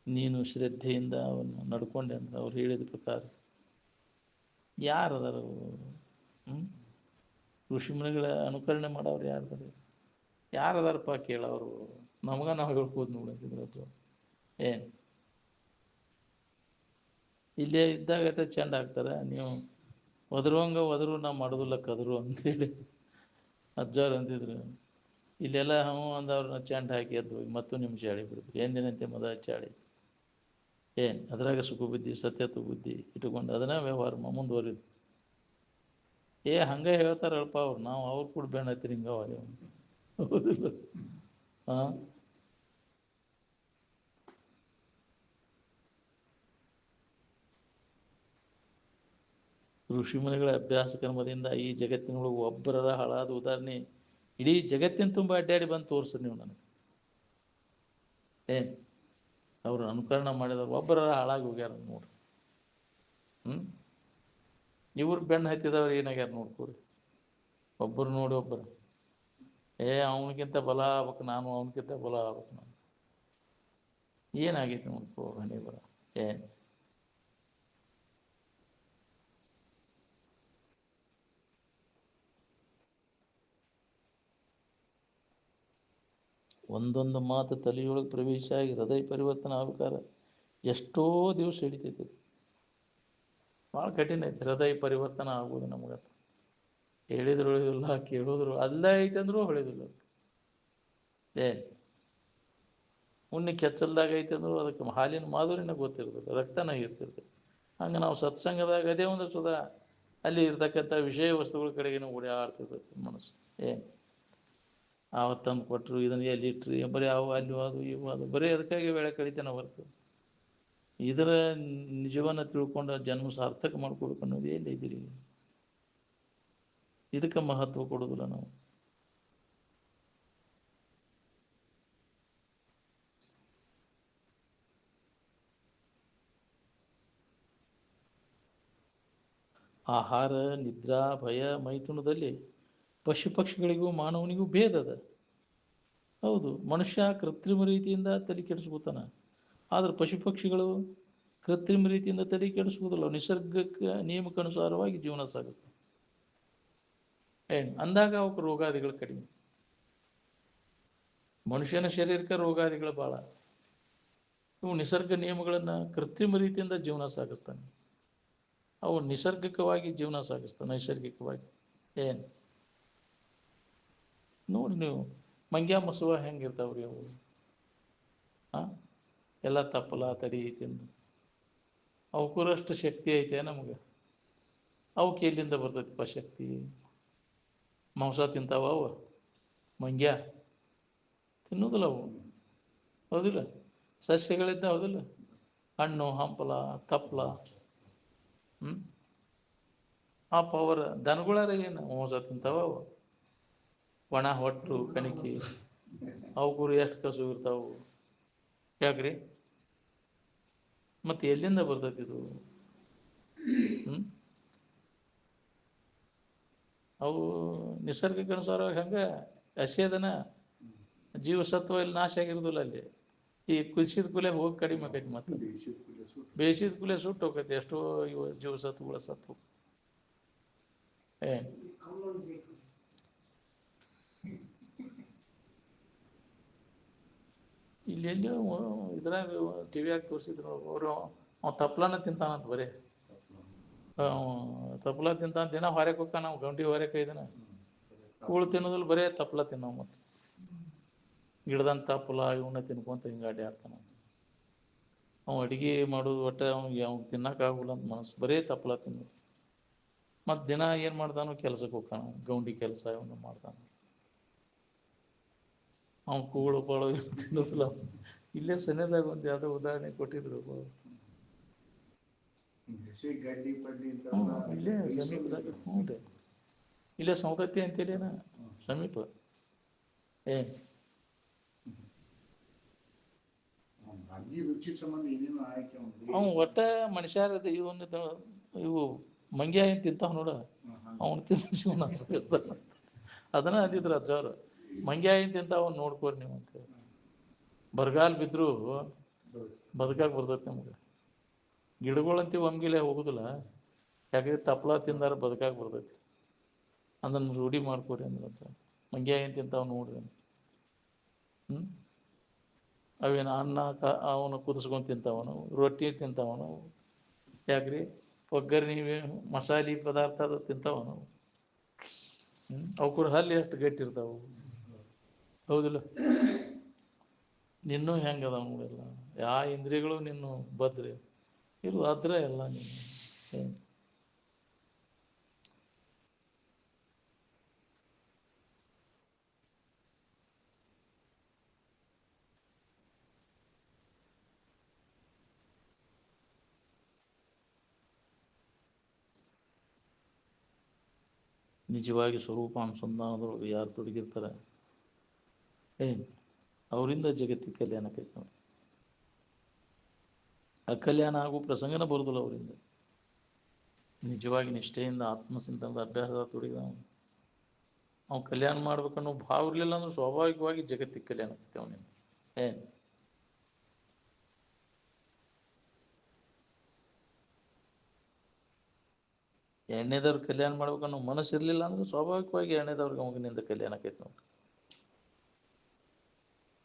ನೀನು ಶ್ರದ್ಧೆಯಿಂದ ಅವನು ನಡ್ಕೊಂಡೆ ಅಂದ್ರೆ ಅವ್ರು ಹೇಳಿದ ಪ್ರಕಾರ. ಯಾರದಾರ ಋಷಿಮುನಿಗಳ ಅನುಕರಣೆ ಮಾಡೋರು? ಯಾರದಾರಪ್ಪ ಕೇಳೋರು? ನಾವು ಹೇಳ್ಬೋದು ನೋಡಿದ್ರು. ಇಲ್ಲೇ ಇದ್ದಾಗ ಚೆಂದ ಆಗ್ತಾರೆ. ನೀವು ಒದರು ನಾ ಮಾಡೋದಿಲ್ಲ ಕದರು ಅಂತೇಳಿ ಅಜ್ಜಾರು ಅಂತಿದ್ರು. ಇಲ್ಲೆಲ್ಲ ಅಂದವ್ರನ್ನ ಚೆಂಡ ಹಾಕಿ ಎದ್ದು ಹೋಗಿ ಮತ್ತು ನಿಮ್ಮ ಚಾಳಿ ಬಿಡ್ತೀವಿ. ಎಂದಿನಂತೆ ಚಾಳಿ. ಅದ್ರಾಗ ಸುಖ ಬುದ್ಧಿ ಸತ್ಯತ್ವ ಬುದ್ಧಿ ಇಟ್ಕೊಂಡು ಅದನ್ನೇ ವ್ಯವಹಾರ ಮುಂದುವರಿದು. ಹಂಗೆ ಹೇಳ್ತಾರಲ್ಪ ಅವ್ರು. ನಾವು ಅವ್ರು ಕೂಡ ಬೆಣ್ಣ ಹತ್ತಿರ ಹಿಂಗೆ ಹೌದಿಲ್ಲ? ಋಷಿಮುನಿಗಳ ಅಭ್ಯಾಸ ಕ್ರಮದಿಂದ ಈ ಜಗತ್ತಿನೊಳಗೆ ಒಬ್ಬರ ಹಾಳಾದ ಉದಾಹರಣೆ ಇಡೀ ಜಗತ್ತಿನ ತುಂಬ ಅಡ್ಡಾಡಿ ಬಂದು ತೋರಿಸ್ರಿ ನೀವು ನನಗೆ. ಅವ್ರು ಅನುಕರಣೆ ಮಾಡಿದವ್ರು ಒಬ್ಬರ ಹಾಳಾಗಿ ಹೋಗ್ಯಾರ ನೋಡ್ರಿ. ಇವ್ರು ಬೆನ್ನು ಹತ್ತಿದವ್ರು ಏನಾಗ್ಯಾರ ನೋಡ್ಕೊರಿ. ಒಬ್ಬರು ನೋಡಿ ಒಬ್ಬರು ಅವನಿಗಿಂತ ಬಲ ಆಗ್ಬೇಕು ನಾನು, ಅವನಿಗಿಂತ ಬಲ ಆಗ್ಬೇಕು ನಾನು. ಏನಾಗೈತಿ ನೋಡ್ಕೋ ಹಣೆ ಬರ. ಒಂದೊಂದು ಮಾತು ತಲೆಯೊಳಗೆ ಪ್ರವೇಶ ಆಗಿ ಹೃದಯ ಪರಿವರ್ತನೆ ಆಗ್ಬೇಕಾದ್ರೆ ಎಷ್ಟೋ ದಿವಸ ಹಿಡಿತೈತಿ. ಭಾಳ ಕಠಿಣ ಐತಿ ಹೃದಯ ಪರಿವರ್ತನೆ ಆಗೋದು ನಮಗೆ. ಹೇಳಿದ್ರು ಹೊಳಿದಿಲ್ಲ, ಕೇಳಿದ್ರು ಅಲ್ಲ ಐತೆ ಅಂದ್ರೂ ಹೊಳಿದಿಲ್ಲ. ಅದಕ್ಕೆ ಉಣ್ಣಿ ಕೆಚ್ಚಲ್ದಾಗ ಐತೆ ಅಂದ್ರು ಅದಕ್ಕೆ ಹಾಲಿನ ಮಾಧುರಿನ ಗೊತ್ತಿರ್ತದೆ, ರಕ್ತನ ಇರ್ತಿರ್ತದೆ. ಹಂಗೆ ನಾವು ಸತ್ಸಂಗದಾಗ ಅದೇ ಒಂದು ಸುಧಾ ಅಲ್ಲಿ ಇರ್ತಕ್ಕಂಥ ವಿಷಯ ವಸ್ತುಗಳ ಕಡೆಗೇನು ಓಡಾಡ್ತಿರ್ತೈತಿ ಮನಸ್ಸು. ಆವತ್ತು ತಂದು ಕೊಟ್ಟರು, ಇದನ್ನು ಎಲ್ಲಿ ಇಟ್ರಿ, ಬರೀ ಅವು ಅಲ್ಲಿ ಅದು ಇವು ಅದು ಬರೀ ಅದಕ್ಕಾಗಿ ವೇಳೆ ಕಳಿತಾನೆ ಹೊರತು ಇದರ ನಿಜವನ್ನು ತಿಳ್ಕೊಂಡು ಜನ್ಮ ಸಾರ್ಥಕ ಮಾಡ್ಕೊಡ್ಬೇಕು ಅನ್ನೋದು ಎಲ್ಲಿದ್ದೀರಿ? ಇದಕ್ಕೆ ಮಹತ್ವ ಕೊಡೋದಿಲ್ಲ ನಾವು. ಆಹಾರ, ನಿದ್ರಾ, ಭಯ, ಮೈಥುನದಲ್ಲಿ ಪಶು ಪಕ್ಷಿಗಳಿಗೂ ಮಾನವನಿಗೂ ಭೇದ ಅದ. ಹೌದು, ಮನುಷ್ಯ ಕೃತ್ರಿಮ ರೀತಿಯಿಂದ ತಲೆ ಕೆಡಿಸ್ಕೊತಾನ. ಆದ್ರೆ ಪಶು ಪಕ್ಷಿಗಳು ಕೃತ್ರಿಮ ರೀತಿಯಿಂದ ತಲೆ ಕೆಡಿಸ್ಬೋದಿಲ್ಲ. ನಿಸರ್ಗಕ್ಕೆ ನಿಯಮಕ್ಕನುಸಾರವಾಗಿ ಜೀವನ ಸಾಗಿಸ್ತಾವೆ. ಅಂದಾಗ ಅವಕ್ಕೆ ರೋಗಾದಿಗಳು ಕಡಿಮೆ. ಮನುಷ್ಯನ ಶರೀರಕ್ಕೆ ರೋಗಾದಿಗಳು ಭಾಳ. ಇವು ನಿಸರ್ಗ ನಿಯಮಗಳನ್ನು ಕೃತ್ರಿಮ ರೀತಿಯಿಂದ ಜೀವನ ಸಾಗಿಸ್ತಾನೆ. ಅವು ನಿಸರ್ಗಿಕವಾಗಿ ಜೀವನ ಸಾಗಿಸ್ತಾನೆ, ನೈಸರ್ಗಿಕವಾಗಿ. ಏನು ನೋಡಿ ನೀವು, ಮಂಗ್ಯ ಮಸುವ ಹೆಂಗಿರ್ತಾವ್ರಿ ಅವು? ಹಾಂ, ಎಲ್ಲ ತಪ್ಪಲ ತಡಿ ತಿಂದು ಅವಕ್ಕೂರಷ್ಟು ಶಕ್ತಿ ಐತೆ ನಮಗೆ? ಅವಕ್ಕೆ ಎಲ್ಲಿಂದ ಬರ್ತೈತಿಪ್ಪ ಶಕ್ತಿ? ಮಾಂಸ ತಿಂತಾವ ಅವು? ಮಂಗ್ಯ ತಿನ್ನೋದಿಲ್ಲ ಅವು, ಹೌದಿಲ್ಲ? ಸಸ್ಯಗಳಿದ್ದ, ಹೌದಿಲ್ಲ? ಹಣ್ಣು ಹಂಪಲ ತಪ್ಪಲ. ಆ ಪವರ್ ದನಗಳಾರ ಏನು ಮಾಂಸ ತಿಂತಾವ ಅವು? ಒಣ ಹೊಟ್ಟು ಕಣಿಕಿ ಅವಕ್ಕೂರು ಎಷ್ಟು ಕಸು ಇರ್ತಾವು? ಯಾಕ್ರಿ? ಮತ್ತು ಎಲ್ಲಿಂದ ಬರ್ತೈತಿ ಇದು? ಅವು ನಿಸರ್ಗಕ್ಕನುಸಾರವಾಗಿ ಹಂಗೆ ಹಸಿದನ ಜೀವಸತ್ವ ಇಲ್ಲಿ ನಾಶ ಆಗಿರೋದಿಲ್ಲ. ಅಲ್ಲಿ ಈ ಕುದಿಸಿದ ಕೂಲೆ ಹೋಗಿ ಕಡಿಮೆ ಆಕೈತಿ, ಮತ್ತು ಬೇಯಿಸಿದ ಕೂಲೆ ಸುಟ್ಟು ಹೋಗೈತಿ ಎಷ್ಟೋ ಇವು ಜೀವಸತ್ವಗಳ ಸತ್ವ. ಇಲ್ಲೆಲ್ಲಿ ಇದ್ರಾಗ ಟಿ ವಿಯಾಗ ತೋರಿಸಿದ್ರು ಅವರು, ಅವ ತಪ್ಲನ ತಿಂತಾನಂತ. ಬರೀ ತಪ್ಲ ತಿಂತಾನ, ದಿನ ಹೊರಗೆ ಹೋಗ್ಕ, ನಾವು ಗಂಟಿ ಹೊರಗೆ ಇದನ್ನ ಕೂಳು ತಿನ್ನೋದಿಲ್ಲ, ಬರೇ ತಪ್ಲ ತಿನ್ನೋ. ಮತ್ತು ಗಿಡದಂತ ತಪ್ಪಲ ಇವನ್ನ ತಿನ್ಕೊಂತ ಹಿಂಗೆ ಅಡ್ಡಾಡ್ತಾನ. ಅವ ಅಡುಗೆ ಮಾಡೋದು ಒಟ್ಟು ಅವ್ನಿಗೆ ತಿನ್ನೋಕ್ಕಾಗಲ್ಲ ಅಂತ ಮನಸ್ಸು, ಬರೇ ತಪ್ಪಲ ತಿನ್ನೋದು. ಮತ್ತು ದಿನ ಏನು ಮಾಡ್ತಾನೋ, ಕೆಲ್ಸಕ್ಕೆ ಹೋಗ್ತಾನ, ಗೌಂಡಿ ಕೆಲಸ ಇವನು ಮಾಡ್ತಾನೆ. ಅವ್ನು ಕೂಳು ಪಾಳು ತಿನ್ನೋದಿಲ್ಲ. ಇಲ್ಲೇ ಸನ್ಯದಾಗ ಒಂದು ಯಾವುದೋ ಉದಾಹರಣೆ ಕೊಟ್ಟಿದ್ರು. ಇಲ್ಲೇ ಸಮೀಪದಾಗ, ಹ್ಞೂ ರೀ, ಇಲ್ಲೇ ಸೌದತ್ತಿ ಅಂತೇಳಿನ ಸಮೀಪ. ಅವ್ನು ಒಟ್ಟ ಮನುಷ್ಯರದ ಇವು ಮಂಗ್ಯ ಏನು ತಿಂತಾವ ನೋಡ, ಅವನು ತಿಂದ ಜೀವನ ಸಾಗಿಸ್ತಾನ. ಅದನ್ನ ಅಂದಿದ್ರು ಅಜ್ಜವ್ರು, ಮಂಗ್ಯ ಏನು ತಿಂತಾವ ನೋಡ್ಕೋರಿ ನೀವು ಅಂತೇಳಿ. ಬರಗಾಲ ಬಿದ್ದರೂ ಬದುಕಾಗಿ ಬರ್ತೈತೆ ನಮ್ಗೆ. ಗಿಡಗಳಂತೂ ಒಮ್ಗಿಲೆ ಹೋಗುದಿಲ್ಲ, ಯಾಕಂದ್ರೆ ತಪ್ಪಲ ತಿಂದಾರ ಬದುಕಾಗಿ ಬರ್ತೈತಿ. ಅದನ್ನು ರೂಢಿ ಮಾಡ್ಕೊರಿ ಅಂದ್ರೆ ಮಂಗ್ಯ ಏನು ತಿಂತಾವ ನೋಡ್ರಿ ಅಂತ. ಅವೇನು ಅನ್ನ ಅವನು ಕುದಿಸ್ಕೊಂಡು ತಿಂತಾವನು, ರೊಟ್ಟಿ ತಿಂತಾವನು. ಯಾಕ್ರಿ? ಒಗ್ಗರಣೆ ಮಸಾಲೆ ಪದಾರ್ಥ ಅದು ತಿಂತಾವನು. ಅವಕ್ಕೂರು ಹಲ್ಲಿ ಎಷ್ಟು ಗಟ್ಟಿರ್ತಾವೆ, ಹೌದಿಲ್ಲ? ನಿನ್ನೂ ಹೆಂಗೆ ಅದಾವ ನೋಡಿಲ್ಲ, ಯಾವ ಇಂದ್ರಿಯಗಳು ನಿನ್ನ ಬದ್ರಿ ಇರು ಆದ್ರೆ ಎಲ್ಲ ನೀನು. ನಿಜವಾಗಿ ಸ್ವರೂಪ ಅನುಸಂಧಾನದೊಳಗೆ ಯಾರು ತೊಡಗಿರ್ತಾರೆ, ಅವರಿಂದ ಜಗತ್ತಿಗೆ ಕಲ್ಯಾಣ ಆಕೈತೆ ನೋಡಿ. ಅಕಲ್ಯಾಣ ಆಗೋ ಪ್ರಸಂಗನ ಬರೋದಿಲ್ಲ ಅವರಿಂದ. ನಿಜವಾಗಿ ನಿಷ್ಠೆಯಿಂದ ಆತ್ಮಚಿಂತನದ ಅಭ್ಯಾಸದ ತೊಡಗಿದ ಅವ್ನು ಕಲ್ಯಾಣ ಮಾಡ್ಬೇಕನ್ನೋ ಭಾವ ಇರಲಿಲ್ಲ ಅಂದ್ರೆ ಸ್ವಾಭಾವಿಕವಾಗಿ ಜಗತ್ತಿಗೆ ಕಲ್ಯಾಣ ಆಗ್ತೈತೆ ಅವನಿಂದ. ಎಣ್ಣೆದವ್ರು ಕಲ್ಯಾಣ ಮಾಡ್ಬೇಕನ್ನೋ ಮನಸ್ಸು ಇರಲಿಲ್ಲ ಅಂದ್ರೆ ಸ್ವಾಭಾವಿಕವಾಗಿ ಎಣ್ಣೆದವ್ರಿಗೆ ಅವನಿಂದ ಕಲ್ಯಾಣ ಆಕೈತೆ ನೋಡಿ.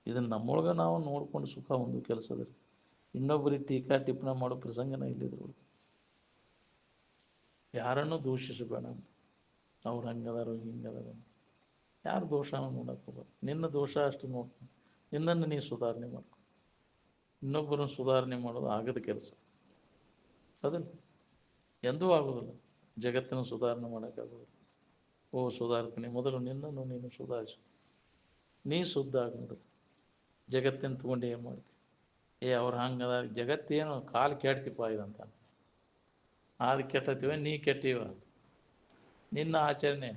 ಇದನ್ನು ನಮ್ಮೊಳಗೆ ನಾವು ನೋಡ್ಕೊಂಡು ಸುಖ ಒಂದು ಕೆಲಸದಲ್ಲಿ ಇನ್ನೊಬ್ಬರಿಗೆ ಟೀಕಾ ಟಿಪ್ಪಣ ಮಾಡೋ ಪ್ರಸಂಗನ ಇಲ್ಲಿದ್ರು. ಯಾರನ್ನೂ ದೂಷಿಸಬೇಡ ಅಂತ, ಅವ್ರು ಹಂಗದಾರೋ ಹಿಂಗದಾರೋ ಯಾರು ದೋಷನ ನೋಡಕ್ಕೆ ಹೋಗ್ಬಾರ್ದು. ನಿನ್ನ ದೋಷ ಅಷ್ಟು ನೋಡ್ಕೊಂಡು ನಿನ್ನನ್ನು ನೀ ಸುಧಾರಣೆ ಮಾಡ್ಕೊ. ಇನ್ನೊಬ್ಬರನ್ನು ಸುಧಾರಣೆ ಮಾಡೋದು ಆಗದ ಕೆಲಸ, ಅದಲ್ಲ ಎಂದೂ ಆಗೋದಿಲ್ಲ. ಜಗತ್ತನ್ನು ಸುಧಾರಣೆ ಮಾಡೋಕ್ಕಾಗೋದಿಲ್ಲ. ಸುಧಾರ್ತೀನಿ, ಮೊದಲು ನಿನ್ನನ್ನು ನೀನು ಸುಧಾರಿಸು. ನೀ ಶುದ್ಧ ಆಗೋದು, ಜಗತ್ತಿನ ತೊಗೊಂಡು ಏನು ಮಾಡ್ತೀವಿ? ಅವ್ರು ಹಂಗದ, ಜಗತ್ತೇನು ಕಾಲು ಕೆಡ್ತಿಪ್ಪ ಇದಂತ. ಅದು ಕೆಟ್ಟತೀವ, ನೀ ಕೆಟ್ಟಿವ. ನಿನ್ನ ಆಚರಣೆ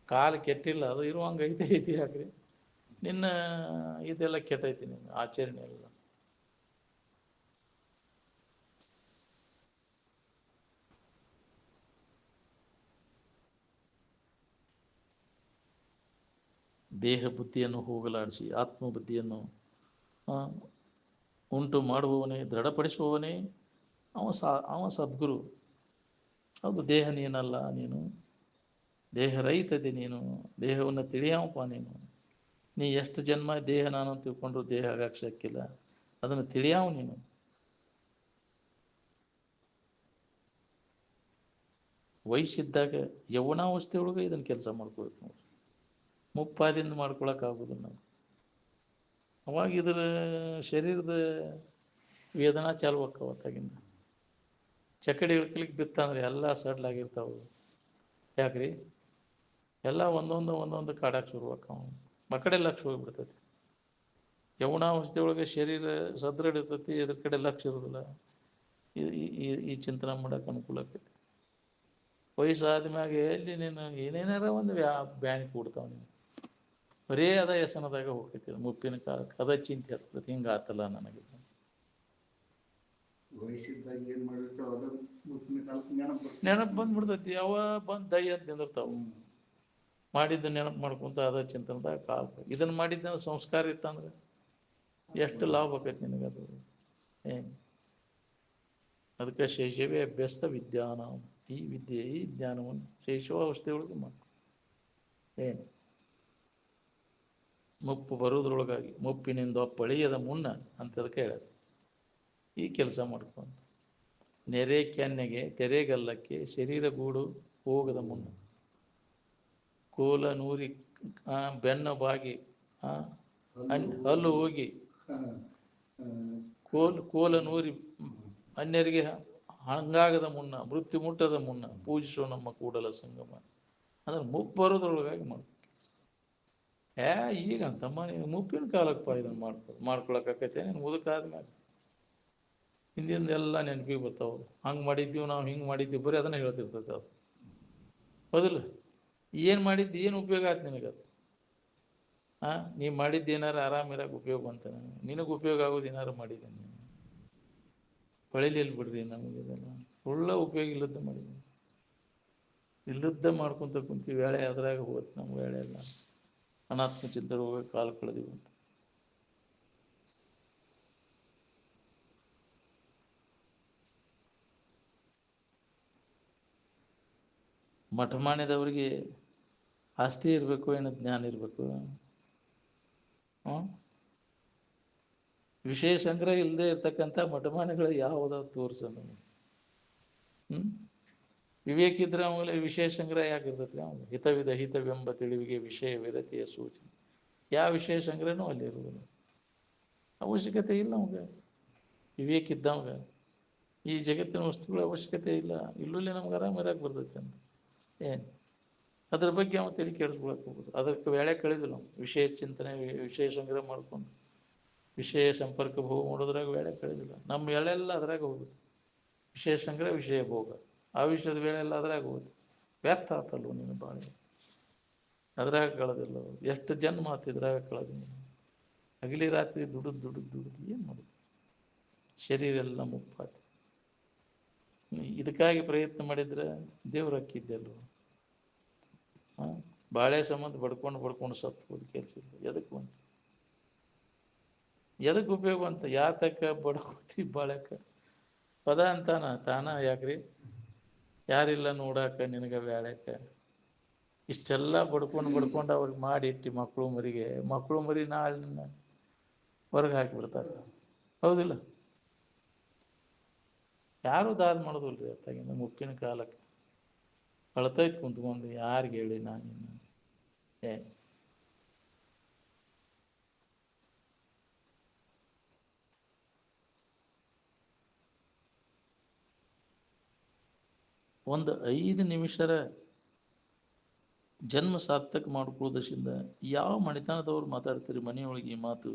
ಕಾಲು ಕೆಟ್ಟಿಲ್ಲ, ಅದು ಇರುವಂಗೆ ಐತಿ ಯಾಕ್ರಿ? ನಿನ್ನ ಇದೆಲ್ಲ ಕೆಟ್ಟೈತಿ, ನಿನ್ನ ಆಚರಣೆ ಎಲ್ಲ. ದೇಹ ಬುದ್ಧಿಯನ್ನು ಹೋಗಲಾಡಿಸಿ ಆತ್ಮಬುದ್ಧಿಯನ್ನು ಉಂಟು ಮಾಡುವವನೇ, ದೃಢಪಡಿಸುವವನೇ ಅವ ಸದ್ಗುರು. ಹೌದು, ದೇಹ ನೀನಲ್ಲ, ನೀನು ದೇಹ ರಹಿತದೆ. ನೀನು ದೇಹವನ್ನು ತಿಳಿಯವಪ್ಪ. ನೀನು ಎಷ್ಟು ಜನ್ಮ ದೇಹ ನಾನು ತಿಳ್ಕೊಂಡ್ರು ದೇಹ ಆಗಕ್ಕೆ ಶಕ್ಕಿಲ್ಲ. ಅದನ್ನು ತಿಳಿಯಾವ ನೀನು. ವಯಸ್ಸಿದ್ದಾಗ ಯೌವನಾವಸ್ಥೆ ಒಳಗೆ ಇದನ್ನು ಕೆಲಸ ಮಾಡ್ಕೋಬೇಕು ನಾವು. ಮುಪ್ಪಾದಿಂದ ಮಾಡ್ಕೊಳಕ್ಕಾಗೋದಿಲ್ಲ ನಾವು. ಅವಾಗ ಇದರ ಶರೀರದ ವೇದನಾ ಚಾಲು ಆಕ್ಕವತ್ತಾಗಿಂದ. ಚಕಡಿ ಇಳ್ಕಲಿಕ್ಕೆ ಬಿತ್ತಂದ್ರೆ ಎಲ್ಲ ಸಡ್ಲಾಗಿರ್ತಾವೆ. ಯಾಕ್ರಿ? ಎಲ್ಲ ಒಂದೊಂದು ಕಾಡಕ್ಕೆ ಶುರು ಆಕ್ಕವ. ಮಕ್ಕಡೆ ಲಕ್ಷ ಹೋಗಿಬಿಡ್ತೈತಿ. ಯೌವನಾವಸ್ಥೆ ಒಳಗೆ ಶರೀರ ಸದೃಢ ಇರ್ತೈತಿ, ಇದ್ರ ಕಡೆ ಲಕ್ಷ ಇರೋದಿಲ್ಲ. ಈ ಚಿಂತನೆ ಮಾಡೋಕೆ ಅನುಕೂಲ ಆಕೈತಿ. ವಯಸ್ಸಾದ ಮ್ಯಾಗ ಎಲ್ಲಿ ನೀನು ಏನೇನಾರ ಒಂದು ಬ್ಯಾನಿ ಕೂಡ್ತಾವ. ನೀನು ಬರೇ ಅದ ವ್ಯಸನದಾಗ ಹೋಗ್ತೈತಿ. ಮುಪ್ಪಿನ ಕಾಲಕ್ಕೆ ಅದ ಚಿಂತೆ ಹತ್ತೈತಿ, ಹಿಂಗೆ ಆತಲ್ಲ ನನಗೆ. ವಯಸ್ಸಿದ್ದಾಗ ಏನು ಮಾಡಿರ್ತಾವ ಅದ ಮುಪ್ಪಿನ ಕಾಲಕ್ಕೆ ನೆನಪು ಬಂದ್ಬಿಡ್ತೈತಿ. ಅವ ಬಂದು ದೈ ಅಂತ ನಿಂದಿರ್ತಾವ. ಮಾಡಿದ್ದು ನೆನಪು ಮಾಡ್ಕೊಂತ ಅದ ಚಿಂತನದಾಗ ಕಾಲ. ಇದನ್ನು ಮಾಡಿದ್ದ ಸಂಸ್ಕಾರ ಇತ್ತಂದ್ರೆ ಎಷ್ಟು ಲಾಭ ಆಕೈತಿ ನಿನಗದು. ಏನು ಅದಕ್ಕೆ ಶೈಶವೇ ಅಭ್ಯಸ್ತ ವಿದ್ಯಾನ. ಈ ವಿದ್ಯೆ, ಈ ಜ್ಞಾನವನ್ನು ಶೈಶವಾವಸ್ಥೆಯೊಳಗೆ ಮಾಡು. ಏನು ಮುಪ್ಪು ಬರೋದ್ರೊಳಗಾಗಿ ಮುಪ್ಪಿನಿಂದ ಒಪ್ಪಳಿಯದ ಮುನ್ನ ಅಂತದಕ್ಕೆ ಹೇಳೋದು. ಈ ಕೆಲಸ ಮಾಡ್ಕೊಂತ ನೆರೆ ಕೆನ್ನೆಗೆ ತೆರೆಗಲ್ಲಕ್ಕೆ ಶರೀರ ಗೂಡು ಹೋಗದ ಮುನ್ನ ಕೋಲ ನೂರಿ ಬೆನ್ನ ಬಾಗಿ ಹಲ್ಲು ಹೋಗಿ ಕೋಲ ನೂರಿ ಅನ್ಯರಿಗೆ ಹಂಗಾಗದ ಮುನ್ನ ಮೃತ್ಯು ಮುಟ್ಟದ ಮುನ್ನ ಪೂಜಿಸೋ ನಮ್ಮ ಕೂಡಲ ಸಂಗಮ. ಅಂದ್ರೆ ಮುಪ್ಪು ಬರೋದ್ರೊಳಗಾಗಿ ಮಾಡ್ಬೇಕು. ಈಗ ಅಂತಮ್ಮ ನೀನು ಮುಪ್ಪಿನ ಕಾಲಕ್ಕೆ ಇದನ್ನು ಮಾಡ್ಕೊಳಕ್ಕಾಕೈತೆ. ನೀನು ಮುದುಕಾದ್ಮ್ಯಾಗ ಹಿಂದಿಂದ ಎಲ್ಲ ನೆನಪಿಗೆ ಬರ್ತಾವೆ. ಹಂಗೆ ಮಾಡಿದ್ದೀವಿ ನಾವು, ಹಿಂಗೆ ಮಾಡಿದ್ದೀವಿ, ಬರೀ ಅದನ್ನು ಹೇಳ್ತಿರ್ತೈತೆ ಅದು. ಹೌದಿಲ್ಲ? ಏನು ಮಾಡಿದ್ದು, ಏನು ಉಪಯೋಗ ಆಯ್ತು ನಿನಗದು? ನೀ ಮಾಡಿದ್ದು ಏನಾರು ಆರಾಮಿರಾಗ ಉಪಯೋಗ ಬಂತ? ನಿನಗೆ ಉಪಯೋಗ ಆಗೋದು ಏನಾರು ಮಾಡಿದ್ದೀನಿ ನೀನು. ಹೊಳಿಲಿಲ್ಲ ಬಿಡ್ರಿ ನಮಗಿದೆಲ್ಲ. ಒಳ್ಳೆ ಉಪಯೋಗ ಇಲ್ಲದ ಮಾಡಿದ್ದೀನಿ. ಇಲ್ಲದ್ದ ಮಾಡ್ಕೊತ ಕುಂತೀವಿ. ವೇಳೆ ಅದ್ರಾಗ ಹೋಗುತ್ತೆ ನಮ್ಮ ವೇಳೆ ಎಲ್ಲ. ಅನಾತ್ಮ ಚಿಂತನೆ ಹೋಗಿ ಕಾಲು ಕಳೆದಿವಿ. ಮಠ ಮಾಡಿದವರಿಗೆ ಆಸ್ತಿ ಇರಬೇಕು, ಏನೋ ಜ್ಞಾನ ಇರಬೇಕು. ವಿಷಯ ಸಂಗ್ರಹ ಇಲ್ಲದೆ ಇರ್ತಕ್ಕಂಥ ಮಠಮಾನಿಗಳು ಯಾವುದಾದ್ರು ತೋರಿಸೋದು. ವಿವೇಕ ಇದ್ರೆ ಆಮೇಲೆ ವಿಷಯ ಸಂಗ್ರಹ ಯಾಕಿರ್ತೈತಿ? ಅವ್ನು ಹಿತವಿಧ ಹಿತವೆಂಬ ತಿಳಿವಿಗೆ ವಿಷಯ ವಿರತಿಯ ಸೂಚನೆ. ಯಾವ ವಿಷಯ ಸಂಗ್ರಹನೂ ಅಲ್ಲಿ ಇರುವುದಿಲ್ಲ. ಅವಶ್ಯಕತೆ ಇಲ್ಲ ಅವಾಗ. ವಿವೇಕ ಇದ್ದವಾಗ ಈ ಜಗತ್ತಿನ ವಸ್ತುಗಳ ಅವಶ್ಯಕತೆ ಇಲ್ಲ. ಇಲ್ಲೂ ನಮ್ಗೆ ಆರಾಮಿರಾಗಿ ಬರ್ತೈತೆ ಅಂತ. ಏನು ಅದ್ರ ಬಗ್ಗೆ ಅವ್ನು ತಲೆ ಕೆಡಿಸ್ಕೊಳಕ್ಕೆ ಹೋಗೋದು. ಅದಕ್ಕೆ ವೇಳೆ ಕಳೆದಿಲ್ಲ ನಾವು. ವಿಷಯ ಚಿಂತನೆ, ವಿಷಯ ಸಂಗ್ರಹ ಮಾಡ್ಕೊಂಡು ವಿಷಯ ಸಂಪರ್ಕ ಭೋಗ ಮಾಡೋದ್ರಾಗ ವೇಳೆ ಕಳೆದಿಲ್ಲ. ನಮ್ಮ ವೇಳೆಲ್ಲ ಅದ್ರಾಗ ಹೋಗುತ್ತೆ. ವಿಷಯ ಸಂಗ್ರಹ, ವಿಷಯ ಭೋಗ, ಆ ವಿಷಯದ ವೇಳೆ ಎಲ್ಲ ಅದ್ರಾಗ ಹೋಗುತ್ತೆ. ವ್ಯರ್ಥ ಆತಲ್ವ ನೀನು ಬಾಳೆ. ಅದ್ರಾಗ ಕಳೆದಿಲ್ಲ. ಎಷ್ಟು ಜನ್ಮ ಆತು ಇದ್ರಾಗ ಕಳೆದ. ಹಗಲಿ ರಾತ್ರಿ ದುಡಿದು ಏನು ಮಾಡುತ್ತೆ? ಶರೀರ ಎಲ್ಲ ಮುಪ್ಪಾತಿ. ಇದಕ್ಕಾಗಿ ಪ್ರಯತ್ನ ಮಾಡಿದ್ರೆ ದೇವ್ರು ಹಾಕಿದ್ದೆಲ್ವ. ಬಾಳೆ ಸಂಬಂಧ ಬಡ್ಕೊಂಡು ಸತ್ತು ಹೋದ ಕೆಲಸ ಇಲ್ಲ. ಎದಕ್ಕೆ ಬಂತು? ಎದಕ್ಕೆ ಉಪಯೋಗ ಅಂತ? ಯಾತಕ್ಕ ಬಡ್ಕೋತಿ ಬಾಳೆಕ ಪದ ಅಂತಾನ ತಾನ. ಯಾಕ್ರಿ? ಯಾರಿಲ್ಲ ನೋಡಾಕ ನಿನಗೆ ಬ್ಯಾಳೆಕ. ಇಷ್ಟೆಲ್ಲ ಬಡ್ಕೊಂಡು ಅವ್ರಿಗೆ ಮಾಡಿಟ್ಟು ಮಕ್ಕಳು ಮರಿ ನಾಳಿನ ಹೊರಗೆ ಹಾಕಿಬಿಡ್ತಾರೆ. ಹೌದಿಲ್ಲ? ಯಾರೂ ದಾದ ಮಾಡೋದಿಲ್ರಿ ಅತ್ತಾಗಿಂದ. ಮುಪ್ಪಿನ ಕಾಲಕ್ಕೆ ಅಳ್ತೈತಿ ಕುಂತ್ಕೊಂಡು. ಯಾರಿಗೆ ಹೇಳಿ ನಾನು? ಒಂದು 5 ನಿಮಿಷರ ಜನ್ಮ ಸಾರ್ಥಕ ಮಾಡ್ಕೊಳ್ಳೋದರಿಂದ ಯಾವ ಮಣಿತನದವ್ರು ಮಾತಾಡ್ತೀರಿ ಮನೆಯೊಳಗೆ ಈ ಮಾತು?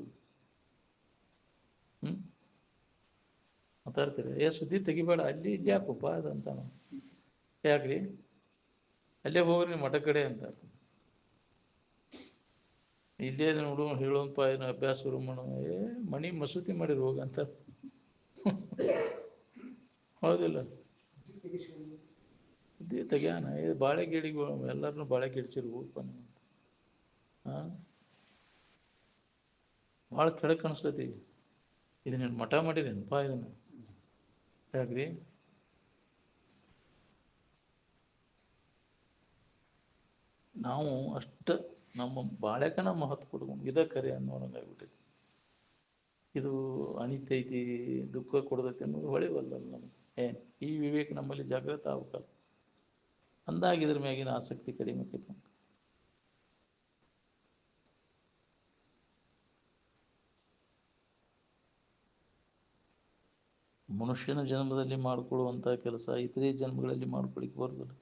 ಮಾತಾಡ್ತೀರಿ? ಸುದ್ದಿ ತೆಗಿಬೇಡ, ಅಲ್ಲಿ ಇಲ್ಲಿ ಯಾಕಪ್ಪ ಅದಂತ. ಯಾಕ್ರಿ? ಅಲ್ಲೇ ಹೋಗ್ರಿ ಮಠ ಕಡೆ ಅಂತಾರೆ. ಇಲ್ಲೇ ನೋಡು ಹೇಳೋಂಪ ಏನು ಅಭ್ಯಾಸ ಶುರು ಮಾಡೋ. ಮಣಿ ಮಸೂತಿ ಮಾಡಿರು ಹೋಗಂತ. ಹೌದಿಲ್ಲ? ಸುದ್ದಿ ತೆಗ್ಯಾನ. ಇದು ಬಾಳೆ ಗಿಡಿಗಳು ಎಲ್ಲರನ್ನೂ ಬಾಳೆ ಗಿಡಿಸಿರು ಹೋಗಪ್ಪ ನೀವು. ಭಾಳ ಕೆಳಕ್ಕೆ ಅನಿಸ್ತೈತಿ. ಇದನ್ನೇನು ಮಠ ಮಾಡಿರೇನಪ್ಪ ಇದನ್ನು? ಯಾಕ್ರಿ? ನಾವು ಅಷ್ಟು ನಮ್ಮ ಬಾಳೆಕನ ಮಹತ್ವ ಕೊಡ್ಕೊಂಡು ಇದೇ ಕರೆ ಅನ್ನೋರಂಗಾಗ್ಬಿಟ್ಟೈತಿ. ಇದು ಅನಿತೈತಿ, ದುಃಖ ಕೊಡ್ತೈತಿ ಅನ್ನೋದು ಹೊಳಿವಲ್ಲ ನಮಗೆ. ಈ ವಿವೇಕ ನಮ್ಮಲ್ಲಿ ಜಾಗೃತ ಆಗ್ಬೇಕಲ್ಲ. ಅಂದಾಗ ಇದ್ರ ಮ್ಯಾಗಿನ ಆಸಕ್ತಿ ಕಡಿಮೆ ಆಕೈತಿ. ಮನುಷ್ಯನ ಜನ್ಮದಲ್ಲಿ ಮಾಡಿಕೊಳ್ಳುವಂಥ ಕೆಲಸ ಇತರೆ ಜನ್ಮಗಳಲ್ಲಿ ಮಾಡ್ಕೊಳಿಕ್ಕೆ ಬರೋದಿಲ್ಲ.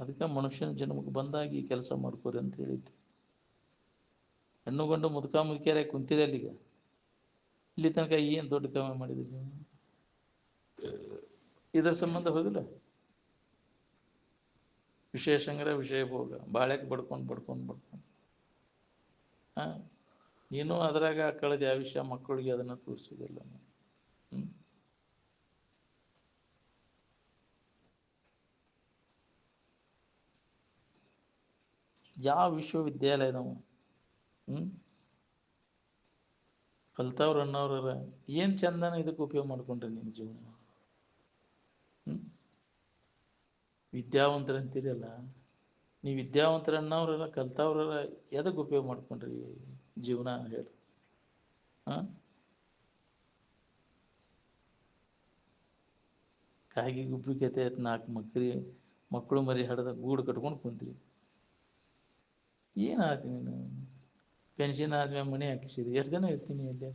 ಅದಕ್ಕೆ ಮನುಷ್ಯನ ಜನ್ಮಕ್ಕೆ ಬಂದಾಗ ಈ ಕೆಲಸ ಮಾಡ್ಕೊರಿ ಅಂತ ಹೇಳಿದ್ದೆ. ಹೆಣ್ಣು ಗಂಡು ಮುದುಕಿಯಾರ ಕುಂತಿರ ಅಲ್ಲಿಗ, ಇಲ್ಲಿ ತನಕ ಏನು ದೊಡ್ಡ ಕಮ್ಮಿ ಮಾಡಿದ್ರಿ ನೀವು? ಇದರ ಸಂಬಂಧ ಹೋಗಿಲ್ಲ. ವಿಷಯ ಸಂಗ್ರಹ, ವಿಷಯ ಭೋಗ, ಬಾಳೆಗೆ ಬಡ್ಕೊಂಡು ನೀನು ಅದ್ರಾಗ ಕಳೆದ ಯಾವ ವಿಷಯ ಮಕ್ಕಳಿಗೆ ಅದನ್ನು ತೋರಿಸೋದಿಲ್ಲ. ಯಾವ ವಿಶ್ವವಿದ್ಯಾಲಯ ನಾವು ಕಲ್ತವ್ರು ಅನ್ನೋರ ಏನು ಚಂದನ ಇದಕ್ಕೆ ಉಪಯೋಗ ಮಾಡ್ಕೊಂಡ್ರಿ ನಿಮ್ಮ ಜೀವನ? ವಿದ್ಯಾವಂತರಂತೀರಲ್ಲ, ನೀವು ವಿದ್ಯಾವಂತರನ್ನವ್ರೆಲ್ಲ ಕಲ್ತವ್ರೆಲ್ಲ ಎದಕ್ಕೆ ಉಪಯೋಗ ಮಾಡ್ಕೊಂಡ್ರಿ ಜೀವನ ಹೇಳಿ? ಕಾಗಿ ಗುಬ್ಬಿಕತೆ 4 ಮಕ್ಕಳು ಮರಿ ಹಡ್ದ ಗೂಡು ಕಟ್ಕೊಂಡು ಕುಂತ್ರಿ. ಏನಾಯ್ತು ನೀನು? ಪೆನ್ಷನ್ ಆದ್ಮೇಲೆ ಮನೆ ಹಾಕಿಸಿದ್ರಿ, ಎಷ್ಟು ದಿನ ಇರ್ತೀನಿ ಅಲ್ಲಿ?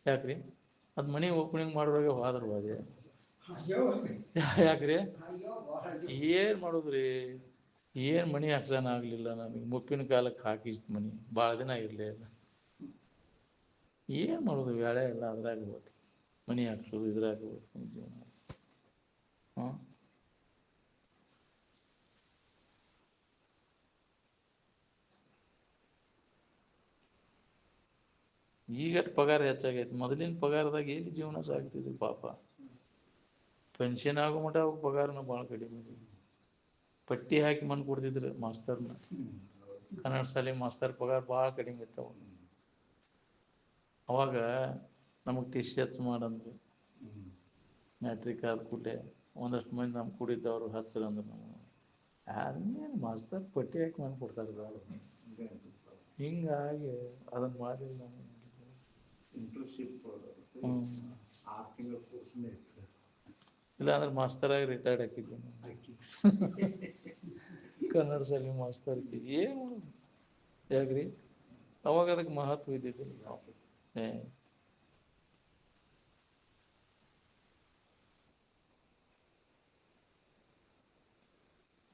ಯಾಕ್ರಿ ಅದು ಮನೆ ಓಪನಿಂಗ್ ಮಾಡುವಾಗ ಹೋದ್ರೆ ಯಾಕ್ರಿ? ಏನು ಮಾಡೋದ್ರಿ? ಏನು ಮನೆ ಹಾಕ್ಸಾನ ಆಗಲಿಲ್ಲ ನನಗೆ. ಮುಪ್ಪಿನ ಕಾಲಕ್ಕೆ ಹಾಕಿಸ್ತು ಮನೆ, ಭಾಳ ದಿನ ಇರಲೇ ಇಲ್ಲ. ಏನು ಮಾಡೋದು? ಬೇಳೆ ಎಲ್ಲ ಅದ್ರಾಗ ಹೋಗ್ತು, ಮನೆ ಹಾಕ್ಸೋದು ಇದ್ರಾಗ ಹೋಗ್ತು ಜೀವನ. ಈಗ ಪಗಾರ ಹೆಚ್ಚಾಗೈತಿ, ಮೊದಲಿನ ಪಗಾರದಾಗ ಎಲ್ಲಿ ಜೀವನ ಸಾಗ್ತಿದ್ವಿ ಪಾಪ. ಪೆನ್ಷನ್ ಆಗೋ ಮಟ್ಟ ಅವಾಗ ಪಗಾರನ ಭಾಳ ಕಡಿಮೆ. ಪಟ್ಟಿ ಹಾಕಿ ಮಣ್ಣು ಕೊಡ್ತಿದ್ರು ಮಾಸ್ತರ್ನ. ಕನ್ನಡ ಶಾಲೆ ಮಾಸ್ತರ್ ಪಗಾರ ಭಾಳ ಕಡಿಮೆ ಇತ್ತು ಅವಾಗ. ನಮಗೆ ಟೀಚರ್ಸ್ ಮಾಡಂದ್ರು, ಮ್ಯಾಟ್ರಿಕ್ ಆದ ಕೂಡಲೇ ಒಂದಷ್ಟು ಮಂದಿ ನಮ್ಮ ಕುಡಿದವರು ಹಚ್ಚರಂದ್ರು. ನಾವು ಅದೇನು ಮಾಸ್ತರ್ ಪಟ್ಟಿ ಹಾಕಿ ಮಣ್ಣು ಕೊಡ್ತಾರೆ. ಹಿಂಗಾಗಿ ಅದನ್ನು ಮಾಡಿಲ್ಲ ನಾವು. ಇಂಟರ್ನ್ಶಿಪ್ ಇಲ್ಲ ಅಂದ್ರೆ ಮಾಸ್ತರಾಗಿ ರಿಟೈರ್ಡ್ ಹಾಕಿದ್ವಿ ಕನ್ನಡ ಶಾಲೆ ಮಾಸ್ತರ್ಗೆ. ಏನು ಯಾಕ್ರಿ ಅವಾಗ ಅದಕ್ಕೆ ಮಹತ್ವ ಇದ್ದಿದ್ದಿಲ್ಲ.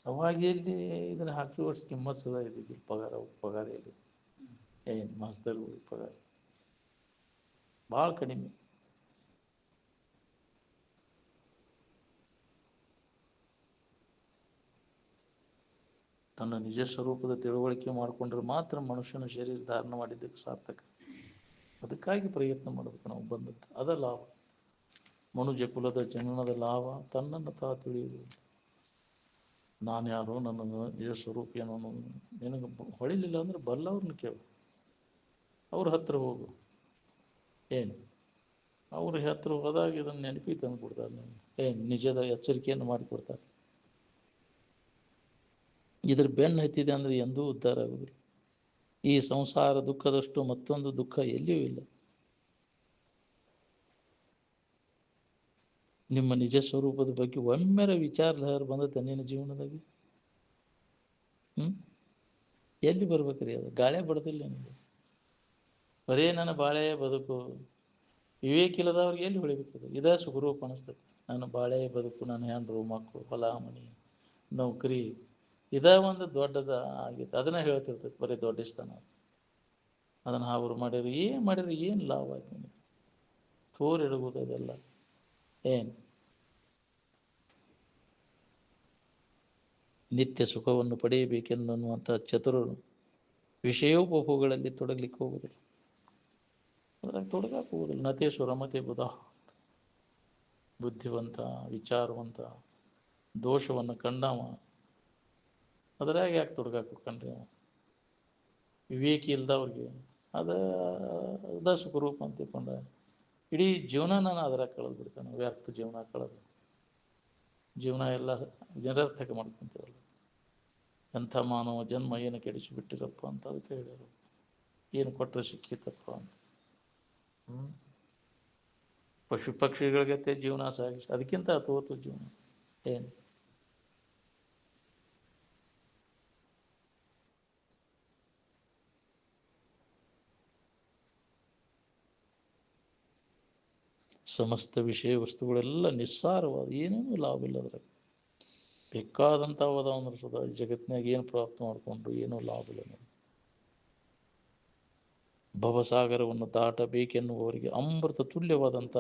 ಅವಾಗ ಎಲ್ಲಿ ಇದನ್ನು ಹಾಕಿ ವರ್ಷ ಕಿಮ್ಮತ್ ಸದಾ ಇದ್ದಿದ್ದಿಲ್ಲ. ಪಗಾರ ಎಲ್ಲಿ ಮಾಸ್ತರ್ಗಳಿಗೆ ಪಗಾರ ಭಾಳ ಕಡಿಮೆ. ತನ್ನ ನಿಜ ಸ್ವರೂಪದ ತಿಳುವಳಿಕೆ ಮಾಡಿಕೊಂಡ್ರೆ ಮಾತ್ರ ಮನುಷ್ಯನ ಶರೀರ ಧಾರಣ ಮಾಡಿದ್ದಕ್ಕೆ ಸಾರ್ಥಕ. ಅದಕ್ಕಾಗಿ ಪ್ರಯತ್ನ ಮಾಡಬೇಕು ನಾವು ಬಂದದ್ದು. ಅದ ಲಾಭ. ಮನುಜ ಕುಲದ ಜನನದ ಲಾಭ ತನ್ನನ್ನು ತಾ ತಿಳಿಯುವುದು. ನಾನು ಯಾರು, ನನ್ನ ನಿಜ ಸ್ವರೂಪ ಏನು ಅನ್ನೋದು ನಿನಗೆ ಹೊಳಿಲಿಲ್ಲ ಅಂದ್ರೆ ಬಲ್ಲವ್ರನ್ನ ಕೇಳು, ಅವ್ರ ಹತ್ರ ಹೋಗು. ಅವ್ರ ಹತ್ರ ಹೋದಾಗ ಇದನ್ನು ನೆನಪಿ ತಂದು ಕೊಡ್ತಾರೆ. ನಿಜದ ಎಚ್ಚರಿಕೆಯನ್ನು ಮಾಡಿಕೊಡ್ತಾರೆ. ಇದ್ರ ಬೆನ್ನು ಹತ್ತಿದೆ ಅಂದರೆ ಎಂದೂ ಉದ್ಧಾರ ಆಗುವುದಿಲ್ಲ. ಈ ಸಂಸಾರ ದುಃಖದಷ್ಟು ಮತ್ತೊಂದು ದುಃಖ ಎಲ್ಲಿಯೂ ಇಲ್ಲ. ನಿಮ್ಮ ನಿಜ ಸ್ವರೂಪದ ಬಗ್ಗೆ ಒಮ್ಮೆರ ವಿಚಾರ ಬಂದತ್ತೆ ನಿನ್ನ ಜೀವನದಾಗಿ? ಎಲ್ಲಿ ಬರ್ಬೇಕ್ರಿ? ಅದು ಗಾಳಿ ಬಡ್ದಿಲ್ಲ ನಿಮಗೆ. ಬರೇ ನನ್ನ ಬಾಳೆಯ ಬದುಕು. ವಿವೇಕ ಇಲ್ಲದವ್ರಿಗೆ ಎಲ್ಲಿ ಹೊಳಿಬೇಕದು? ಇದೇ ಸುಖರೂಪ ಅನಿಸ್ತದೆ. ನನ್ನ ಬಾಳೆಯ ಬದುಕು, ನನ್ನ ಹೆಂಡ್ರು ಮಕ್ಕಳು, ಹೊಲ ಮನೆ, ನೌಕರಿ, ಇದೇ ಒಂದು ದೊಡ್ಡದ ಆಗೈತೆ. ಅದನ್ನ ಹೇಳ್ತಿರ್ತೈತೆ ಬರೀ ದೊಡ್ಡ ಸ್ಥಾನ. ಅದನ್ನು ಅವ್ರು ಮಾಡಿರಿ ಏನು ಲಾಭ ಆಯ್ತು ನಿಮಗೆ? ತೋರಿಡ್ಬೋದು ಅದೆಲ್ಲ. ನಿತ್ಯ ಸುಖವನ್ನು ಪಡೆಯಬೇಕೆನ್ನುವಂಥ ಚತುರರು ವಿಷಯೋಪಭೋಗಗಳಲ್ಲಿ ತೊಡಗಲಿಕ್ಕೆ ಹೋಗುದಿಲ್ಲ. ಅದ್ರಾಗ ತೊಡಗಕ್ಕೆ ಹೋಗುದಿಲ್ಲ. ನತೇಶು ರಮತೆ ಬುಧ. ಬುದ್ಧಿವಂತ, ವಿಚಾರವಂತ, ದೋಷವನ್ನು ಕಂಡವ ಅದ್ರಾಗ ಯಾಕೆ ತೊಡಗಕ್ಕೆ ಕಂಡ್ರಿ? ವಿವೇಕಿ ಇಲ್ದವ್ರಿಗೆ ಅದ ಸುಖರೂಪ ಅಂತ ತಿಳ್ಕೊಂಡ್ರೆ ಇಡೀ ಜೀವನ ನಾನು ಅದರಾಗ ಕಳೆದು ಬಿಡ್ತೇನೆ. ವ್ಯರ್ಥ ಜೀವನ ಕಳೆದು ಜೀವನ ಎಲ್ಲ ನಿರರ್ಥಕ ಮಾಡ್ಕೊಂತೀವಲ್ಲ. ಎಂಥ ಮಾನವ ಜನ್ಮ ಏನು ಕೆಡಿಸಿಬಿಟ್ಟಿರಪ್ಪ ಅಂತ ಅದಕ್ಕೆ ಹೇಳ್ಯಾರ. ಏನು ಕೊಟ್ಟರೆ ಸಿಕ್ಕಿತಪ್ಪ ಅಂತ. ಹ್ಞೂ ಪಶು ಪಕ್ಷಿಗಳಿಗೆ ಜೀವನ ಸಾಗಿಸಿ ಅದಕ್ಕಿಂತ ಅತೋತು ಜೀವನ ಏನು. ಸಮಸ್ತ ವಿಷಯ ವಸ್ತುಗಳೆಲ್ಲ ನಿಸ್ಸಾರವಾದ, ಏನೇನೂ ಲಾಭ ಇಲ್ಲ ಅದ್ರಾಗ. ಬೇಕಾದಂಥ ಹೋದ ಅಂದ್ರೆ ಸುಧಾ ಜಗತ್ತಿನಾಗ ಏನು ಪ್ರಾಪ್ತ ಮಾಡಿಕೊಂಡ್ರು ಏನೂ ಲಾಭ ಇಲ್ಲ. ಭವಸಾಗರವನ್ನು ದಾಟಬೇಕೆನ್ನುವವರಿಗೆ ಅಮೃತ ತುಲ್ಯವಾದಂಥ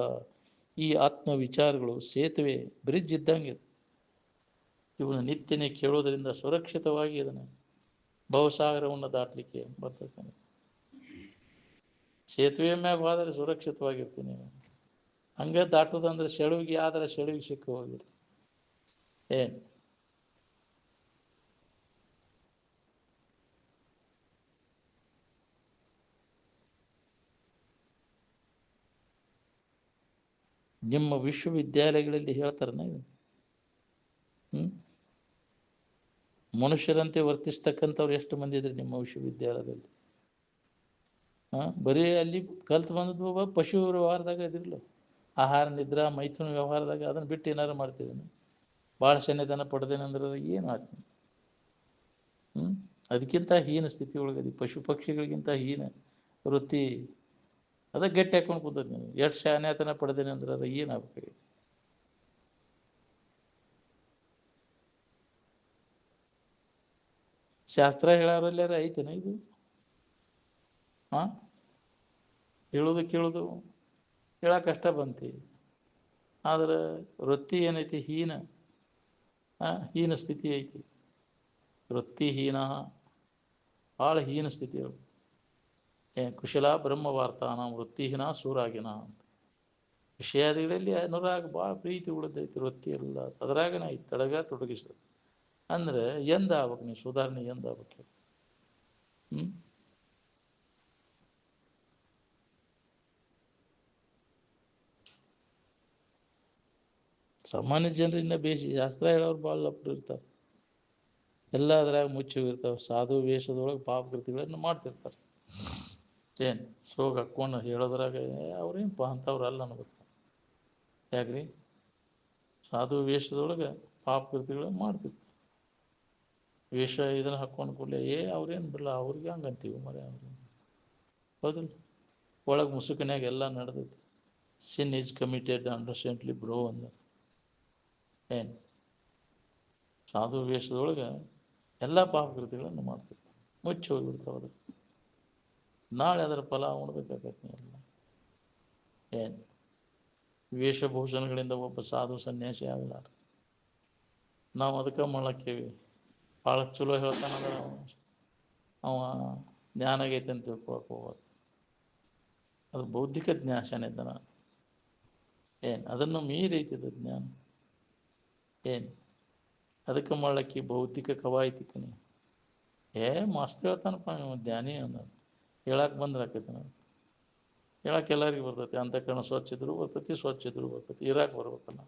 ಈ ಆತ್ಮ ವಿಚಾರಗಳು ಸೇತುವೆ, ಬ್ರಿಡ್ಜ್ ಇದ್ದಂಗೆ. ಇವನು ನಿತ್ಯನೇ ಕೇಳೋದರಿಂದ ಸುರಕ್ಷಿತವಾಗಿ ಇದನ್ನು ಭವಸಾಗರವನ್ನು ದಾಟಲಿಕ್ಕೆ ಬರ್ತದೆ. ಸೇತುವೆ ಮ್ಯಾಗ ಹೋದರೆ ಸುರಕ್ಷಿತವಾಗಿರ್ತೀನಿ. ಹಂಗೆ ದಾಟೋದಂದ್ರೆ ಸೆಳವಿಗೆ ಆದರೆ ಸೆಳವಿಗೆ ಸಿಕ್ಕಿ ಹೋಗಿರ್ತೀನಿ. ಏನು ನಿಮ್ಮ ವಿಶ್ವವಿದ್ಯಾಲಯಗಳಲ್ಲಿ ಹೇಳ್ತಾರನ ಇದು? ಮನುಷ್ಯರಂತೆ ವರ್ತಿಸ್ತಕ್ಕಂಥವ್ರು ಎಷ್ಟು ಮಂದಿ ಇದ್ರಿ ನಿಮ್ಮ ವಿಶ್ವವಿದ್ಯಾಲಯದಲ್ಲಿ? ಬರೀ ಅಲ್ಲಿ ಕಲ್ತು ಬಂದದ್ದು ಪಶು ವ್ಯವಹಾರದಾಗ ಇದಿರಲ್ಲ, ಆಹಾರ ನಿದ್ರಾ ಮೈಥುನ ವ್ಯವಹಾರದಾಗ ಅದನ್ನು ಬಿಟ್ಟು ಏನಾರು ಮಾಡ್ತಿದ್ದೇನೆ. ಭಾಳ ಸನ್ನಿಧಾನ ಪಡೆದೇನೆಂದ್ರೆ ಏನು ಆಗ್ತದೆ? ಅದಕ್ಕಿಂತ ಹೀನ ಸ್ಥಿತಿ ಒಳಗದಿ, ಪಶು ಪಕ್ಷಿಗಳಿಗಿಂತ ಹೀನ ವೃತ್ತಿ. ಅದಕ್ಕೆ ಗಟ್ಟಿ ಹಾಕೊಂಡು ಕೂತದ್ ನೀವು. ಎಷ್ಟು ಶಾನ್ಯಾತನ ಪಡೆದೇನೆ ಅಂದ್ರೆ ಅದು ಏನಾಗಬೇಕು? ಶಾಸ್ತ್ರ ಹೇಳೋರಲ್ಲಾರ ಐತೇನ ಇದು? ಹೇಳೋದು ಕೇಳೋದು ಹೇಳೋ ಕಷ್ಟ ಬಂತಿ, ಆದ್ರೆ ವೃತ್ತಿ ಏನೈತಿ? ಹೀನ ಸ್ಥಿತಿ ಐತಿ. ವೃತ್ತಿಹೀನ, ಭಾಳ ಹೀನ ಸ್ಥಿತಿಗಳು. ಕುಶಲ ಬ್ರಹ್ಮವಾರ್ತಾನ ವೃತ್ತಿಹೀನ ಸೂರಾಗಿನ ಅಂತ. ವಿಷಯಾದಿಗಳಲ್ಲಿ ಅನುರಾಗ ಭಾಳ ಪ್ರೀತಿ ಉಳಿದೈತಿ. ವೃತ್ತಿ ಎಲ್ಲ ಅದ್ರಾಗನ ಐತಿ, ತಡಗ ತೊಡಗಿಸ್ತದೆ. ಅಂದ್ರೆ ಎಂದ ಆಗ್ಬೇಕು ನೀವು ಸುಧಾರಣೆ? ಎಂದ ಆಗ್ಬೇಕು? ಸಾಮಾನ್ಯ ಜನರಿಂದ ಬೇಸಿ ಶಾಸ್ತ್ರ ಹೇಳೋರು ಭಾಳ ಲಪ್ರು ಇರ್ತಾರೆ. ಎಲ್ಲ ಅದ್ರಾಗ ಮುಚ್ಚಿ ಸಾಧು ವೇಷದೊಳಗೆ ಪಾಪಕೃತಿಗಳನ್ನು ಮಾಡ್ತಿರ್ತಾರೆ. ಏನು ಸೋಗ ಹಾಕ್ಕೊಂಡು ಹೇಳೋದ್ರಾಗ ಅವ್ರೇನಪ್ಪ ಅಂಥವ್ರು ಅಲ್ಲ ಅನ್ಬೇಕು. ಯಾಕ್ರಿ? ಸಾಧು ವೇಷದೊಳಗೆ ಪಾಪಕೃತಿಗಳನ್ನು ಮಾಡ್ತಿರ್ತಾರೆ. ವೇಷ ಇದನ್ನು ಹಾಕ್ಕೊಂಡು ಕೂಡಲೇ ಅವ್ರೇನು ಬಿಡಲ್ಲ, ಅವ್ರಿಗೆ ಹಂಗೆ ಅಂತೀವಿ ಮರೆ. ಅವ್ರಿಗೆ ಹೌದಿಲ್ಲ? ಒಳಗೆ ಮುಸುಕಿನಾಗ ಎಲ್ಲ ನಡೆದೈತಿ. ಸಿನ್ ಈಸ್ ಕಮಿಟೆಡ್ ಅಂಡರ್ಸ್ಟ್ಯಾಂಡ್ಲಿ ಬ್ರೋ ಅಂದ್ರೆ ಏನು? ಸಾಧು ವೇಷದೊಳಗೆ ಎಲ್ಲ ಪಾಪಕೃತಿಗಳನ್ನು ಮಾಡ್ತಿರ್ತಾರೆ, ಮುಚ್ಚಿ ಹೋಗಿಬಿಡ್ತಾವೆ. ನಾಳೆ ಅದರ ಫಲ ಉಣ್ಬೇಕಾಗತ್ತೆ ನೀವೆಲ್ಲ. ಏನು ವೇಷಭೂಷಣಗಳಿಂದ ಒಬ್ಬ ಸಾಧು ಸನ್ಯಾಸಿ ಆಗಲಾರ. ನಾವು ಅದಕ್ಕೆ ಮಾಡಕ್ಕೇವಿ. ಭಾಳ ಚಲೋ ಹೇಳ್ತಾನಂದ್ರೆ ಅವ ಜ್ಞಾನ ಆಗೈತೆ ಅಂತ ತಿಳ್ಕೊಳಕ್ಕೆ ಹೋಗೋದು. ಅದು ಬೌದ್ಧಿಕ ಜ್ಞಾನ. ಏನು ಅದನ್ನು ಮೀರೈತಿದ ಜ್ಞಾನ. ಏನು ಅದಕ್ಕೆ ಮಾಡ್ಲಕ್ಕಿ ಬೌದ್ಧಿಕ ಕವಾಯ್ತಿಕನಿ. ಮಸ್ತ್ ಹೇಳ್ತಾನಪ್ಪ ನೀವು ಜ್ಞಾನಿ ಅನ್ನೋದು. ಹೇಳಕ್ಕೆ ಬಂದ್ರೆ ಆಕೈತೆ ನಾವು ಹೇಳಕ್ಕೆ ಎಲ್ಲರಿಗೂ ಬರ್ತೈತಿ. ಅಂತಃಕರಣ ಸ್ವಚ್ಛ ಇದ್ರೂ ಬರ್ತೈತಿ, ಸ್ವಚ್ಛ ಇದ್ರೂ ಬರ್ತೈತಿ. ಇರಾಕೆ ಬರ್ಬೇಕಲ್ಲ.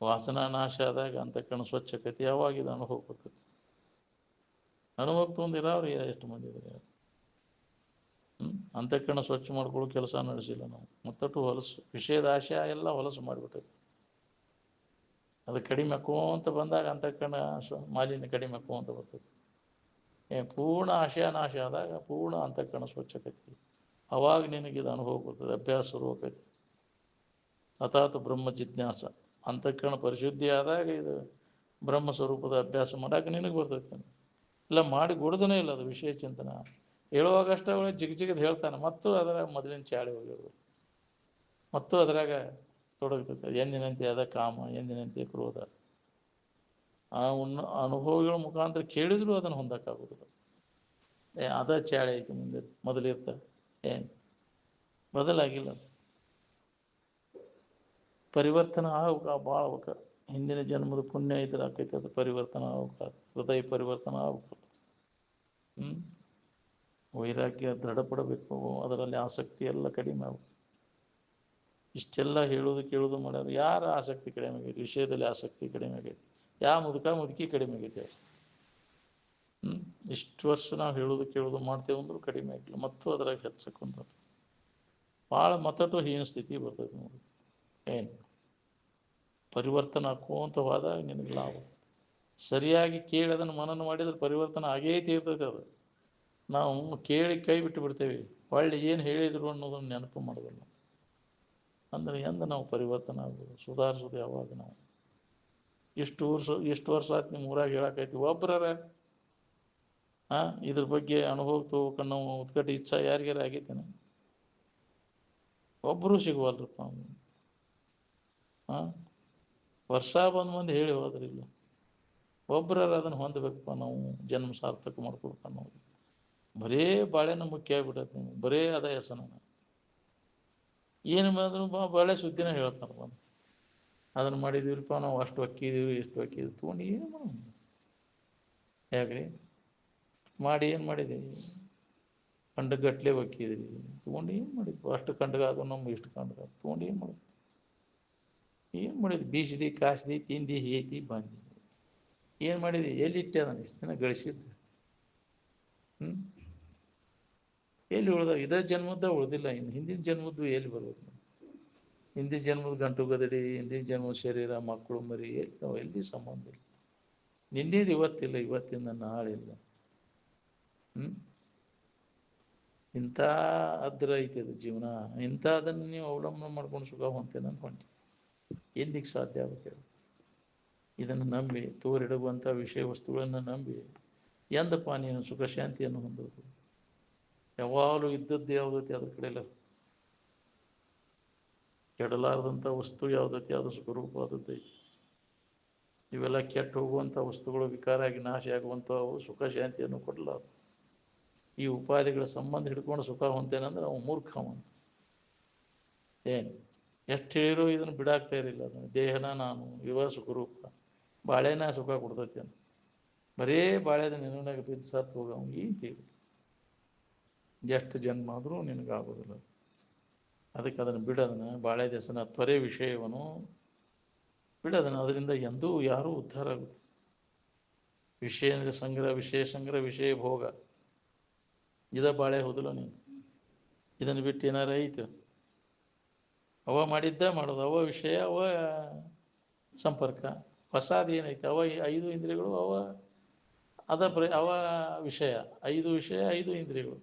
ವಾಸನಾ ನಾಶ ಆದಾಗ ಅಂತಃಕರಣ ಸ್ವಚ್ಛ ಆಕೈತಿ. ಯಾವಾಗಿದು ಅನುಭವ ಬರ್ತೈತಿ. ಅನುಭವಕ್ಕೆ ತೊಗೊಂಡಿರೋರು ಎಷ್ಟು ಮಂದಿ ಇದ್ದಾರೆ? ಅಂತಃಕರಣ ಸ್ವಚ್ಛ ಮಾಡ್ಕೊಳ್ಳೋ ಕೆಲಸ ನಡೆಸಿಲ್ಲ ನಾವು. ಮತ್ತಟ್ಟು ಹೊಲಸು ವಿಷಯದ ಆಶಯ ಎಲ್ಲ ಹೊಲಸು ಮಾಡಿಬಿಟ್ಟೈತಿ. ಅದು ಕಡಿಮೆ ಹಾಕೋಂತ ಬಂದಾಗ ಅಂತಃಕರಣ ಮಾಲಿನ್ಯ ಕಡಿಮೆ ಹಾಕೋಂತ ಬರ್ತೈತಿ. ಪೂರ್ಣ ಆಶಯ ನಾಶ ಆದಾಗ ಪೂರ್ಣ ಅಂತಃಕರಣ ಸ್ವಚ್ಛ ಆಕೈತಿ. ಅವಾಗ ನಿನಗಿದು ಅನುಭವ ಬರ್ತದೆ, ಅಭ್ಯಾಸ ಶುರು ಆಕೈತಿ. ಅಥಾತ್ ಬ್ರಹ್ಮ ಜಿಜ್ಞಾಸ. ಅಂತಃಕರಣ ಪರಿಶುದ್ಧಿ ಆದಾಗ ಇದು ಬ್ರಹ್ಮ ಸ್ವರೂಪದ ಅಭ್ಯಾಸ ಮಾಡೋಕೆ ನಿನಗೆ ಬರ್ತೈತಿ. ಇಲ್ಲ ಮಾಡಿ ಗುಡ್ದನೇ ಇಲ್ಲ ಅದು ವಿಷಯ ಚಿಂತನ. ಹೇಳುವಾಗಷ್ಟೇ ಒಳಗೆ ಜಿಗಜಿಗದು ಹೇಳ್ತಾನೆ, ಮತ್ತು ಅದರಾಗ ಮೊದಲಿನ ಚಾಳಿ ಹೋಗಿರೋದು, ಮತ್ತು ಅದರಾಗ ತೊಡಗ್ತೈತೆ. ಎಂದಿನಂತೆ ಅದ ಕಾಮ, ಎಂದಿನಂತೆ ಕ್ರೋಧ. ಆ ಅನುಭವಗಳ ಮುಖಾಂತರ ಕೇಳಿದ್ರು ಅದನ್ನು ಹೊಂದಕ್ಕಾಗೋದಿಲ್ಲ. ಅದ ಚಾಳಿ ಐತಿ ಮುಂದೆ ಮೊದಲಿರ್ತ. ಏನು ಬದಲಾಗಿಲ್ಲ. ಪರಿವರ್ತನೆ ಆಗ್ಬೇಕು, ಭಾಳ ಆಗ್ಬೇಕು. ಹಿಂದಿನ ಜನ್ಮದ ಪುಣ್ಯ ಇದ್ರೆ ಆಕೈತೆ, ಅದು ಪರಿವರ್ತನೆ ಆಗ್ಬೇಕು. ಹೃದಯ ಪರಿವರ್ತನೆ ಆಗ್ಬೇಕು. ವೈರಾಗ್ಯ ದೃಢಪಡಬೇಕು. ಅದರಲ್ಲಿ ಆಸಕ್ತಿ ಎಲ್ಲ ಕಡಿಮೆ ಆಗ್ಬೇಕು. ಇಷ್ಟೆಲ್ಲ ಹೇಳೋದು ಕೇಳೋದು ಮಾಡ್ಯಾರ. ಯಾರ ಆಸಕ್ತಿ ಕಡಿಮೆ ಆಗೈತಿ? ವಿಷಯದಲ್ಲಿ ಆಸಕ್ತಿ ಕಡಿಮೆ ಆಗೈತಿ. ಯಾವ ಮುದುಕಿ ಕಡಿಮೆ ಆಗೈತಿ? ಇಷ್ಟು ವರ್ಷ ನಾವು ಹೇಳೋದು ಕೇಳೋದು ಮಾಡ್ತೇವೆ ಅಂದ್ರೂ ಕಡಿಮೆ ಆಗಿಲ್ಲ. ಮತ್ತು ಅದರಾಗ ಹೆಚ್ಚಕ್ಕೆ ಭಾಳ ಮತ್ತಟು ಹೀನ ಸ್ಥಿತಿ ಬರ್ತದೆ ನೋಡಿ. ಏನು ಪರಿವರ್ತನೆ ಹಾಕೋಂತ ಹೋದಾಗ ನಿನಗೆ ಲಾಭ. ಸರಿಯಾಗಿ ಕೇಳಿ ಅದನ್ನು ಮನನ ಮಾಡಿದ್ರೆ ಪರಿವರ್ತನೆ ಆಗೇ ತೀರ್ತೈತೆ. ಅದು ನಾವು ಕೇಳಿ ಕೈ ಬಿಟ್ಟು ಬಿಡ್ತೇವೆ, ಹೊಳ್ಳಿ ಏನು ಹೇಳಿದರು ಅನ್ನೋದನ್ನು ನೆನಪು ಮಾಡೋದಿಲ್ಲ. ಅಂದರೆ ಎಂದು ನಾವು ಪರಿವರ್ತನೆ ಆಗ್ಬೋದು, ಸುಧಾರಿಸೋದು ಯಾವಾಗ ನಾವು? ಎಷ್ಟು ವರ್ಷ ಆಯ್ತು ನಿಮ್ಮ ಊರಾಗ ಹೇಳಕ್ಕೈತಿ ಒಬ್ಬರ ಇದ್ರ ಬಗ್ಗೆ ಅನುಭವ ತಗೋಕೊಂಡು ನಾವು ಉತ್ಕಟ ಇಚ್ಛಾ ಯಾರಿಗಾರ ಆಗೈತೇನೆ? ಒಬ್ಬರು ಸಿಗುವಲ್ರಪ್ಪ. ವರ್ಷ ಮಂದಿ ಹೇಳಿ ಹೋದ್ರಿಲ್ಲ, ಒಬ್ಬರ ಅದನ್ನು ಹೊಂದಬೇಕಪ್ಪ. ನಾವು ಜನ್ಮ ಸಾರ್ಥಕ ಮಾಡ್ಕೊಬೇಕು ಅನ್ನೋದು ಬರೇ ಬಾಳೆನ ಮುಖ್ಯ ಆಗ್ಬಿಟ್ಟೈತೆ. ನೀವು ಬರೇ ಅದ ಹೆಸನ ಏನು ಮಾಡಿದ್ರು ಬಾಳೆ ಸುದ್ದಿನ ಹೇಳ್ತಾರೆ. ಬಂದು ಅದನ್ನು ಮಾಡಿದೀವಿಪ್ಪ, ನಾವು ಅಷ್ಟು ಅಕ್ಕಿದೀವಿ ಇಷ್ಟು ಅಕ್ಕಿದ್ವಿ ತೊಗೊಂಡು ಏನು ಮಾಡೋಣ? ಯಾಕ್ರಿ ಮಾಡಿ ಏನು ಮಾಡಿದ್ದೀವಿ? ಗಟ್ಟಲೆ ಒಕ್ಕಿದ್ರಿ ತೊಗೊಂಡು ಏನು ಮಾಡಿದ್ವಿ? ಅಷ್ಟು ಕಂಡಗಾದ ನಮ್ಗೆ ಇಷ್ಟು ಕಂಡಗಾದ ತೊಗೊಂಡು ಏನು ಮಾಡಿದ್ವಿ? ಏನು ಮಾಡಿದ್ವಿ? ಬೀಸಿದಿ, ಕಾಸಿದಿ, ತಿಂದು ಹೇತಿ ಬಂದಿ. ಏನು ಮಾಡಿದ್ವಿ? ಎಲ್ಲಿಟ್ಟೆ ಅದನ್ನು ಇಷ್ಟು ದಿನ ಗಳಿಸಿದ್ದು? ಎಲ್ಲಿ ಉಳ್ದ? ಇದೇ ಜನ್ಮದ ಉಳ್ದಿಲ್ಲ. ಇನ್ನು ಹಿಂದಿನ ಜನ್ಮದ್ದು ಎಲ್ಲಿ ಬರ್ಬೇಕು? ಹಿಂದಿನ ಜನ್ಮದ ಗಂಟು ಗದಡಿ, ಹಿಂದಿನ ಜನ್ಮದ ಶರೀರ, ಮಕ್ಕಳು ಮರಿ ಎಲ್ಲಿ ಸಂಬಂಧ ಇಲ್ಲ. ನಿನ್ನೇದು ಇವತ್ತಿಲ್ಲ, ಇವತ್ತಿಂದ ನಾಳಿಲ್ಲ. ಇಂಥ ಅದ್ರ ಐತಿ ಅದು ಜೀವನ. ಇಂಥದನ್ನು ನೀವು ಅವಲಂಬನೆ ಮಾಡ್ಕೊಂಡು ಸುಖ ಹೊಂತೇನೆ ಅಂದ್ಕೊಂಡಿ ಎಂದಿಗೆ ಸಾಧ್ಯ ಆಗ್ಬೇಕು? ಇದನ್ನು ನಂಬಿ ತೋರಿಡುವಂಥ ವಿಷಯ ವಸ್ತುಗಳನ್ನು ನಂಬಿ ಎಂದಪ್ಪ ನೀನು ಸುಖ ಶಾಂತಿಯನ್ನು ಹೊಂದೋದು? ಯಾವಾಗಲೂ ಇದ್ದದ್ದು ಯಾವುದೈತಿ ಅದ್ರ ಕಡೆಲ್ಲ ಕೆಡಲಾರದಂಥ ವಸ್ತು ಯಾವುದೈತಿ ಅದು ಸ್ವರೂಪವಾದದ್ದೈತಿ. ಇವೆಲ್ಲ ಕೆಟ್ಟು ಹೋಗುವಂಥ ವಸ್ತುಗಳು ವಿಕಾರ ಆಗಿ ನಾಶ ಆಗುವಂಥವು ಸುಖ ಶಾಂತಿಯನ್ನು ಕೊಡಲಾರ. ಈ ಉಪಾಧಿಗಳ ಸಂಬಂಧ ಹಿಡ್ಕೊಂಡು ಸುಖ ಹೊಂತೇನೆಂದ್ರೆ ಅವ ಮೂರ್ಖವಂತ. ಏನು ಎಷ್ಟು ಹೇಳಿರೋ ಇದನ್ನು ಬಿಡಾಕ್ತಾ ಇರಲಿಲ್ಲ. ಅದನ್ನು ದೇಹನ ನಾನು ಇವ ಸುಖರೂಪ, ಬಾಳೆನ ಸುಖ ಕೊಡ್ತೈತಿ ಅಂತ ಬರೇ ಬಾಳೆದ ನೆನನಾಗ ಬಿದ್ದು ಸತ್ತು ಹೋಗ ಏನು ತೀರಿ ಎಷ್ಟು ಜನ್ಮ ಆದರೂ ನಿನಗಾಗೋದಿಲ್ಲ. ಅದಕ್ಕೆ ಅದನ್ನು ಬಿಡೋದನ್ನು ಬಾಳೆ ದಸನ ತ್ವರೆ ವಿಷಯವನ್ನು ಬಿಡೋದನ್ನು. ಅದರಿಂದ ಎಂದೂ ಯಾರೂ ಉದ್ಧಾರ ಆಗುತ್ತೆ. ವಿಷಯ ಅಂದರೆ ಸಂಗ್ರಹ, ವಿಷಯ ಸಂಗ್ರಹ, ವಿಷಯ ಭೋಗ. ಇದ ಬಾಳೆ ಹೋದಲ್ಲ ನೀನು. ಇದನ್ನು ಬಿಟ್ಟು ಏನಾರ ಐತೆ? ಅವ ಮಾಡಿದ್ದ ಮಾಡೋದು, ಅವ ವಿಷಯ, ಅವ ಸಂಪರ್ಕ. ಹೊಸಾದ ಏನೈತೆ? ಅವ 5 ಇಂದ್ರಿಯಗಳು, ಅವ ವಿಷಯ. 5 ವಿಷಯ, 5 ಇಂದ್ರಿಯಗಳು.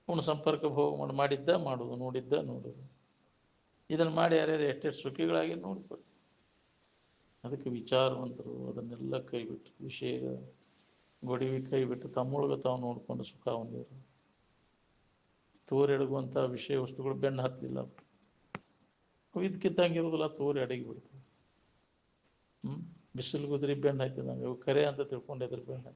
ಅವನು ಸಂಪರ್ಕ ಭೋಗ ಮಾಡಿದ್ದ ಮಾಡೋದು, ನೋಡಿದ್ದ ನೋಡೋದು. ಇದನ್ನು ಮಾಡಿ ಯಾರ್ಯಾರು ಎಷ್ಟೆಷ್ಟು ಸುಖಿಗಳಾಗಿ ನೋಡ್ಕೊಳ್ಳಿ. ಅದಕ್ಕೆ ವಿಚಾರವಂತರು ಅದನ್ನೆಲ್ಲ ಕೈಬಿಟ್ಟು, ವಿಷಯ ಗೊಡಿವಿ ಕೈಬಿಟ್ಟು ತಮ್ಮೊಳಗೆ ತಾವು ನೋಡಿಕೊಂಡು ಸುಖ ಹೊಂದಿರು. ತೋರೆಡಗುವಂಥ ವಿಷಯ ವಸ್ತುಗಳು ಬೆನ್ನು ಹತ್ತಲಿಲ್ಲ, ಇದಕ್ಕಿದ್ದಂಗಿರೋದಿಲ್ಲ, ತೋರಿ ಅಡಗಿ ಬಿಡ್ತವೆ. ಬಿಸಿಲು ಗುದ್ರಿ ಬೆನ್ನು ಹತ್ತಿದಂಗೆ ಇವು ಕರೆ ಅಂತ ತಿಳ್ಕೊಂಡಿದ್ರು ಬೆನ್ನು.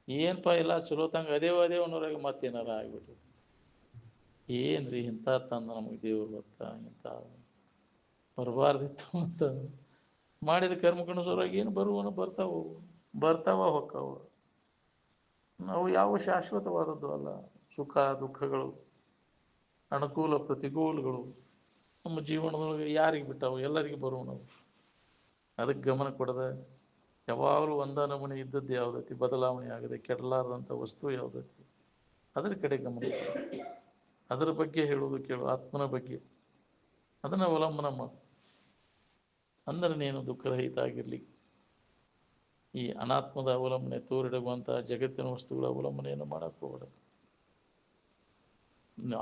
ಏನಪ್ಪ ಇಲ್ಲ ಚಲೋ ತಂಗ ಅದೇವ ಅನ್ನೋರಾಗ ಮತ್ತೇನಾರ ಆಗ್ಬಿಟ್ಟು ಏನ್ರಿ ಇಂಥ ತಂದು ನಮಗೆ ದೇವ್ರು ಗೊತ್ತ, ಇಂಥ ಬರಬಾರ್ದಿತ್ತು ಅಂತ ಮಾಡಿದ ಕರ್ಮಕ್ಕನುಸಾರವಾಗಿ ಏನು ಬರ್ತಾವ ಹೊಕ್ಕಾವ. ನಾವು ಯಾವ ಶಾಶ್ವತವಾದದ್ದು ಅಲ್ಲ. ಸುಖ ದುಃಖಗಳು, ಅನುಕೂಲ ಪ್ರತಿಕೂಲಗಳು ನಮ್ಮ ಜೀವನದೊಳಗೆ ಯಾರಿಗೆ ಬಿಟ್ಟಾವು? ಎಲ್ಲರಿಗೆ ಬರುವ ನಾವು. ಅದಕ್ಕೆ ಗಮನ ಕೊಡದೆ ಯಾವಾಗಲೂ ಒಂದ ನಮೂನೆ ಇದ್ದದ್ದು ಯಾವುದೈತಿ, ಬದಲಾವಣೆ ಆಗದೆ ಕೆಡಲಾರದಂಥ ವಸ್ತು ಯಾವುದೈತಿ ಅದರ ಕಡೆ ಗಮನ. ಅದರ ಬಗ್ಗೆ ಹೇಳೋದು ಕೇಳು, ಆತ್ಮನ ಬಗ್ಗೆ ಅದನ್ನು ಅವಲಂಬನ ಮಾಡು. ಅಂದರೆ ನೀನು ದುಃಖರಹಿತ ಆಗಿರಲಿ. ಈ ಅನಾತ್ಮದ ಅವಲಂಬನೆ ತೋರಿಡುವಂಥ ಜಗತ್ತಿನ ವಸ್ತುಗಳ ಅವಲಂಬನೆಯನ್ನು ಮಾಡಕ್ಕೆ ಹೋಗಬೇಡ.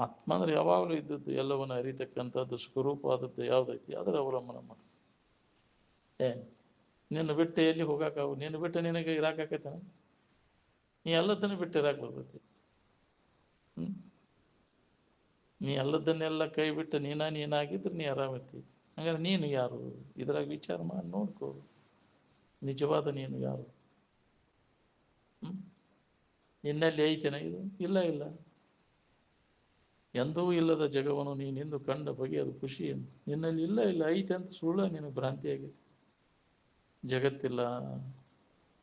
ಆತ್ಮ ಅಂದರೆ ಯಾವಾಗಲೂ ಇದ್ದದ್ದು, ಎಲ್ಲವನ್ನು ಅರಿತಕ್ಕಂಥದ್ದು, ಸ್ವರೂಪವಾದದ್ದು ಯಾವುದೈತಿ ಅದರ ಅವಲಂಬನ ಮಾಡು. ನಿನ್ನ ಬಿಟ್ಟು ಎಲ್ಲಿ ಹೋಗಾಕಾವು? ನಿನ್ನ ಬಿಟ್ಟು ನಿನಗೆ ಇರಾಕಾಕೈತಾನ? ನೀ ಎಲ್ಲದನ್ನು ಬಿಟ್ಟು ಇರಾಕ ಬರ್ತೈತಿ. ನೀ ಎಲ್ಲದನ್ನೆಲ್ಲ ಕೈ ಬಿಟ್ಟು ನೀನಾಗಿದ್ರೆ ನೀ ಆರಾಮಿರ್ತೀವಿ. ಹಂಗಾರೆ ನೀನು ಯಾರು? ಇದ್ರಾಗ ವಿಚಾರ ಮಾಡಿ ನೋಡ್ಕೋ, ನಿಜವಾದ ನೀನು ಯಾರು? ನಿನ್ನಲ್ಲಿ ಐತೇನ ಇದು? ಇಲ್ಲ. ಎಂದೂ ಇಲ್ಲದ ಜಗವನ್ನು ನೀನೆಂದು ಕಂಡ ಬಗೆ ಅದು ಖುಷಿ ಅಂತ. ನಿನ್ನಲ್ಲಿ ಇಲ್ಲ ಐತೆ ಅಂತ ಸುಳ್ಳ ನಿನಗೆ ಭ್ರಾಂತಿ ಆಗೈತಿ. ಜಗತ್ತಿಲ್ಲ,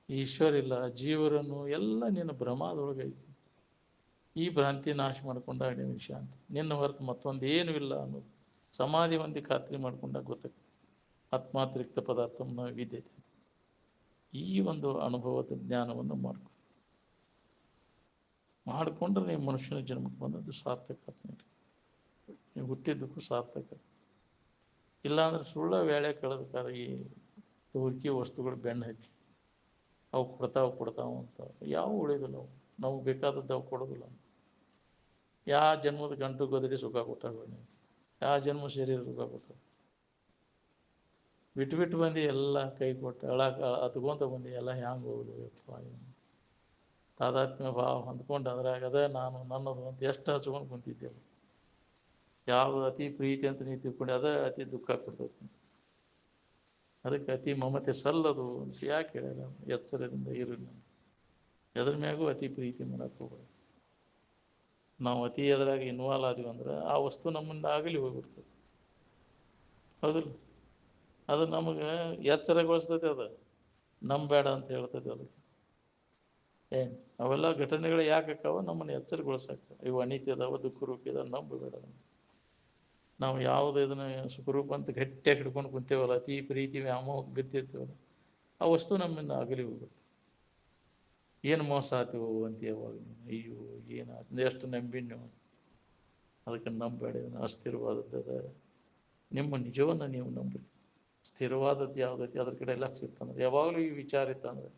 ಈಶ್ವರ ಇಲ್ಲ, ಜೀವರನ್ನು ಎಲ್ಲ ನಿನ್ನ ಭ್ರಮದೊಳಗೈತಿ. ಈ ಭ್ರಾಂತಿ ನಾಶ ಮಾಡ್ಕೊಂಡಾಗ ನಿನಗೆ ಶಾಂತಿ. ನಿನ್ನ ಹೊರತು ಮತ್ತೊಂದು ಏನೂ ಇಲ್ಲ ಅನ್ನೋದು ಸಮಾಧಿ ಹೊಂದಿ ಖಾತ್ರಿ ಮಾಡ್ಕೊಂಡಾಗ ಗೊತ್ತಾಗ್ತದೆ. ಆತ್ಮಾತಿರಿಕ್ತ ಪದಾರ್ಥವನ್ನು ವಿದ್ಯತೆ. ಈ ಒಂದು ಅನುಭವದ ಜ್ಞಾನವನ್ನು ಮಾಡ್ಕೊ. ಮಾಡಿಕೊಂಡ್ರೆ ನೀವು ಮನುಷ್ಯನ ಜನ್ಮಕ್ಕೆ ಬಂದದ್ದು ಸಾರ್ಥಕ ಆಯ್ತು ನೋಡ್ರಿ. ನೀವು ಹುಟ್ಟಿದ್ದಕ್ಕೂ ಸಾರ್ಥಕ. ಇಲ್ಲಾಂದ್ರೆ ಸುಳ್ಳ ವೇಳೆ ಕಳೆದ ಈ ತೋರಿಕೆ ವಸ್ತುಗಳು ಬೆನ್ನು ಹಚ್ಚಿ ಅವು ಕೊಡ್ತಾವು ಅಂತ ಯಾವ ಉಳಿದಿಲ್ಲ. ಅವು ನಮಗೆ ಬೇಕಾದದ್ದು ಅವು ಕೊಡೋದಿಲ್ಲ. ಯಾವ ಜನ್ಮದ ಗಂಟು ಗದರಿ ಸುಖ ಕೊಟ್ಟಾಗ ನೀವು, ಯಾವ ಜನ್ಮ ಶರೀರ ಸುಖ ಕೊಟ್ಟಾಗ ಬಿಟ್ಟು ಬಂದು ಎಲ್ಲ ಕೈ ಕೊಟ್ಟು ಹತ್ಕೊಂತ ಬಂದು ಎಲ್ಲ ಹ್ಯಾಂಗೆ ಹೋಗ್ಲಿ ತಾದಾತ್ಮ್ಯ ಭಾವ ಹೊಂದ್ಕೊಂಡು ಅದ್ರಾಗ ಅದ ನಾನು ನನ್ನದು ಅಂತ ಎಷ್ಟು ಹಚ್ಕೊಂಡು ಕುಂತಿದ್ದೇವೆ. ಯಾವುದು ಅತಿ ಪ್ರೀತಿ ಅಂತ ನೀವು ತಿಳ್ಕೊಂಡು ಅದೇ ಅತಿ ದುಃಖ ಕೊಡ್ತೈತಿ. ಅದಕ್ಕೆ ಅತಿ ಮಮತೆ ಸಲ್ಲದು ಅಂತ ಯಾಕೆ ಹೇಳ್ಯಾರ? ಎಚ್ಚರದಿಂದ ಇರಲಿ. ಎದ್ರ ಮ್ಯಾಗೂ ಅತಿ ಪ್ರೀತಿ ಮಾಡಕ್ಕೆ ಹೋಗ್ಬಾರ್ದು. ನಾವು ಅತಿ ಎದುರಾಗಿ ಇನ್ವಾಲ್ವ್ ಆದ್ವಿ ಅಂದ್ರೆ ಆ ವಸ್ತು ನಮ್ಮಿಂದ ಆಗಲಿ ಹೋಗ್ಬಿಡ್ತದೆ. ಹೌದಿಲ್ಲ? ಅದು ನಮಗೆ ಎಚ್ಚರಗೊಳಿಸ್ತೈತೆ. ಅದು ನಂಬೇಡ ಅಂತ ಹೇಳ್ತೈತೆ. ಅದಕ್ಕೆ ಏನು ಅವೆಲ್ಲ ಘಟನೆಗಳು ಯಾಕೆ ಆಕಾವ? ನಮ್ಮನ್ನು ಎಚ್ಚರಗೊಳಿಸಾಕ. ಇವು ಅನೀತಿ ಅದಾವ, ದುಃಖ ರೂಪಿ ಅದಾವ, ನಂಬಬೇಡ. ನಾವು ಯಾವುದು ಇದನ್ನು ಸುಖರೂಪ ಅಂತ ಗಟ್ಟಿಯಾಗಿ ಹಿಡ್ಕೊಂಡು ಕುಂತೇವಲ್ಲ, ಅತಿ ಪ್ರೀತಿ ವ್ಯಾಮೋಹಕ್ಕೆ ಬಿದ್ದಿರ್ತೀವಲ್ಲ, ಆ ವಸ್ತು ನಮ್ಮಿಂದ ಆಗಲಿ ಹೋಗ್ಬಿಡ್ತೀವಿ. ಏನು ಮೋಸ ಆತೀವೋ ಅಂತ ಯಾವಾಗ ಅಯ್ಯೋ ಏನು ಎಷ್ಟು ನಂಬಿನ ನೀವು. ಅದಕ್ಕೆ ನಂಬೇಡ. ಇದನ್ನು ಅಸ್ಥಿರವಾದದ್ದು. ನಿಮ್ಮ ನಿಜವನ್ನು ನೀವು ನಂಬಿರಿ. ಸ್ಥಿರವಾದದ್ದು ಯಾವುದೈತಿ ಅದ್ರ ಕಡೆ ಲಕ್ಷ್ಯ ಇತ್ತಂದ್ರೆ, ಯಾವಾಗಲೂ ಈ ವಿಚಾರ ಇತ್ತಂದ್ರೆ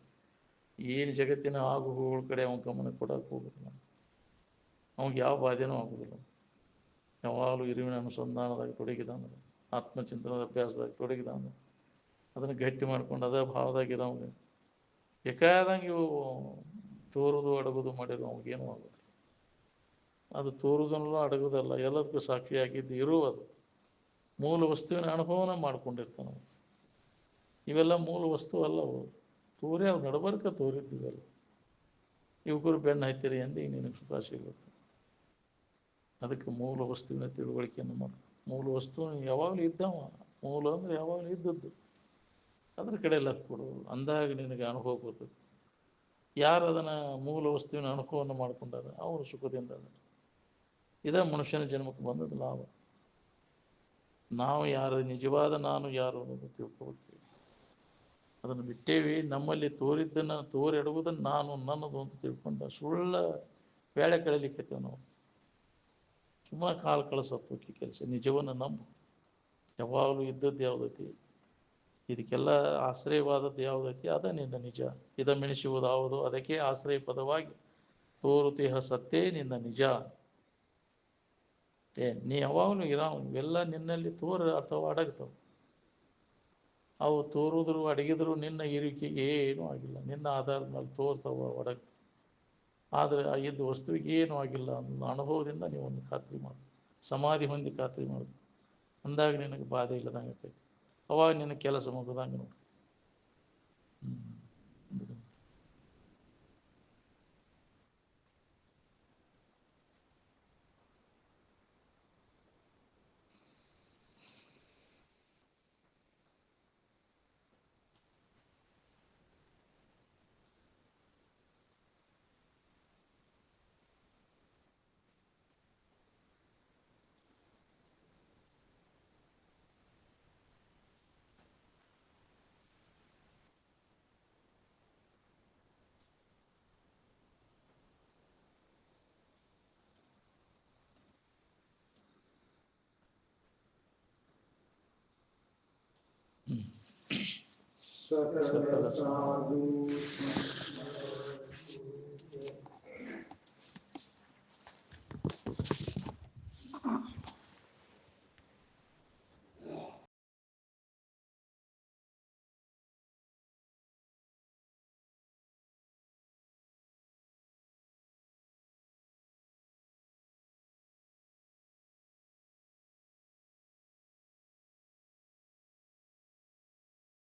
ಏನು ಜಗತ್ತಿನ ಆಗುಗಳ ಕಡೆ ಅವನ ಗಮನ ಕೊಡೋಕೆ ಹೋಗೋದಿಲ್ಲ. ಅವ್ನಿಗೆ ಯಾವ ಬಾಧೆನೂ ಆಗೋದಿಲ್ಲ. ಯಾವಾಗಲೂ ಇರುವಿನ ಅನುಸಂಧಾನದಾಗ ತೊಡಗಿದ ಅಂದ್ರೆ, ಆತ್ಮಚಿಂತನದ ಅಭ್ಯಾಸದಾಗ ತೊಡಗಿದ ಅಂದ್ರೆ, ಅದನ್ನು ಗಟ್ಟಿ ಮಾಡ್ಕೊಂಡು ಅದೇ ಭಾವದಾಗಿರೋಂಗೆ ಬೇಕಾದಂಗೆ ಇವು ತೋರುದು ಅಡಗೋದು ಮಾಡಿರೋ ಅವ್ನಿಗೇನೂ ಆಗೋದಿಲ್ಲ. ಅದು ತೋರುವುದನ್ನೆಲ್ಲ ಅಡಗೋದಲ್ಲ, ಎಲ್ಲದಕ್ಕೂ ಸಾಕ್ಷಿಯಾಗಿದ್ದು ಇರುವುದು ಮೂಲ ವಸ್ತುವಿನ ಅನುಭವನ ಮಾಡ್ಕೊಂಡಿರ್ತಾನೆ. ಇವೆಲ್ಲ ಮೂಲ ವಸ್ತು ಅಲ್ಲವು, ತೋರಿ ಅವ್ರು ನಡಬರ್ಕ ತೋರಿದ್ದಿವೆಲ್ಲ. ಯುವಕರು ಬೆನ್ನು ಹತ್ತಿರಿ ಎಂದು ಈಗ ನಿನಗೆ ಸುಖ ಸಿಗಬೇಕು. ಅದಕ್ಕೆ ಮೂಲ ವಸ್ತುವಿನ ತಿಳುವಳಿಕೆಯನ್ನು ಮಾಡಿ. ಮೂಲ ವಸ್ತು ಯಾವಾಗಲೂ ಇದ್ದವ. ಮೂಲ ಅಂದರೆ ಯಾವಾಗಲೂ ಇದ್ದದ್ದು. ಅದ್ರ ಕಡೆ ಲಕ್ಷ್ಯ ಕೊಡೋದು. ಅಂದಾಗ ನಿನಗೆ ಅನುಭವ ಬರ್ತದೆ. ಯಾರು ಅದನ್ನು ಮೂಲ ವಸ್ತುವಿನ ಅನುಭವವನ್ನು ಮಾಡ್ಕೊಂಡಾರ ಅವರು ಸುಖದಿಂದ ಅದ. ಇದೇ ಮನುಷ್ಯನ ಜನ್ಮಕ್ಕೆ ಬಂದದ್ದು ಲಾಭ. ನಾವು ಯಾರು, ನಿಜವಾದ ನಾನು ಯಾರು ಅನ್ನೋದು ತಿಳ್ಕೊಳ್ತೀವಿ. ಅದನ್ನು ಬಿಟ್ಟೇವಿ. ನಮ್ಮಲ್ಲಿ ತೋರಿದ್ದನ್ನು ತೋರಿ ಅಡುವುದನ್ನು ನಾನು ನನ್ನದು ಅಂತ ತಿಳ್ಕೊಂಡು ಸುಳ್ಳ ವೇಳೆ ಕಳೀಲಿಕ್ಕೈತೇವೆ ನಾವು. ಸುಮ್ಮನೆ ಕಾಲು ಕಳಿಸೋಕೆ ಕೆಲಸ. ನಿಜವನ್ನು ನಂಬು. ಯಾವಾಗಲೂ ಇದ್ದದ್ದು ಯಾವುದೈತಿ, ಇದಕ್ಕೆಲ್ಲ ಆಶ್ರಯವಾದದ್ದು ಯಾವುದೈತಿ, ಅದ ನಿನ್ನ ನಿಜ. ಇದಮೆಣಿಸುವುದಾವುದು ಅದಕ್ಕೆ ಆಶ್ರಯ ಪದವಾಗಿ ತೋರುತಿಹ ಸತ್ತೇ ನಿನ್ನ ನಿಜ. ನೀ ಯಾವಾಗಲೂ ಇವೆಲ್ಲ ನಿನ್ನಲ್ಲಿ ಅಥವಾ ಅಡಗ್ತವೆ. ಅವು ತೋರಿದ್ರು ಅಡಗಿದ್ರು ನಿನ್ನ ಇರುವಿಕೆಗೆ ಏನೂ ಆಗಿಲ್ಲ. ನಿನ್ನ ಆಧಾರದ ಮೇಲೆ ತೋರ್ತಾವ, ಒಡಗ್ತವೆ. ಆದರೆ ಆ ಇದ್ದ ವಸ್ತುವಿಗೆ ಏನೂ ಆಗಿಲ್ಲ ಅನ್ನೋ ಅನುಭವದಿಂದ ನೀವು ಒಂದು ಖಾತ್ರಿ ಮಾಡಿ, ಸಮಾಧಿ ಹೊಂದಿ ಖಾತ್ರಿ ಮಾಡಬೇಕು. ಅಂದಾಗ ನಿನಗೆ ಬಾಧೆ ಇಲ್ಲದಂಗೆ ಆಕೈತಿ. ಅವಾಗ ನಿನ್ನ ಕೆಲಸ ಮುಗಿದಂಗೆ ನೋಡಿ. सकल साधु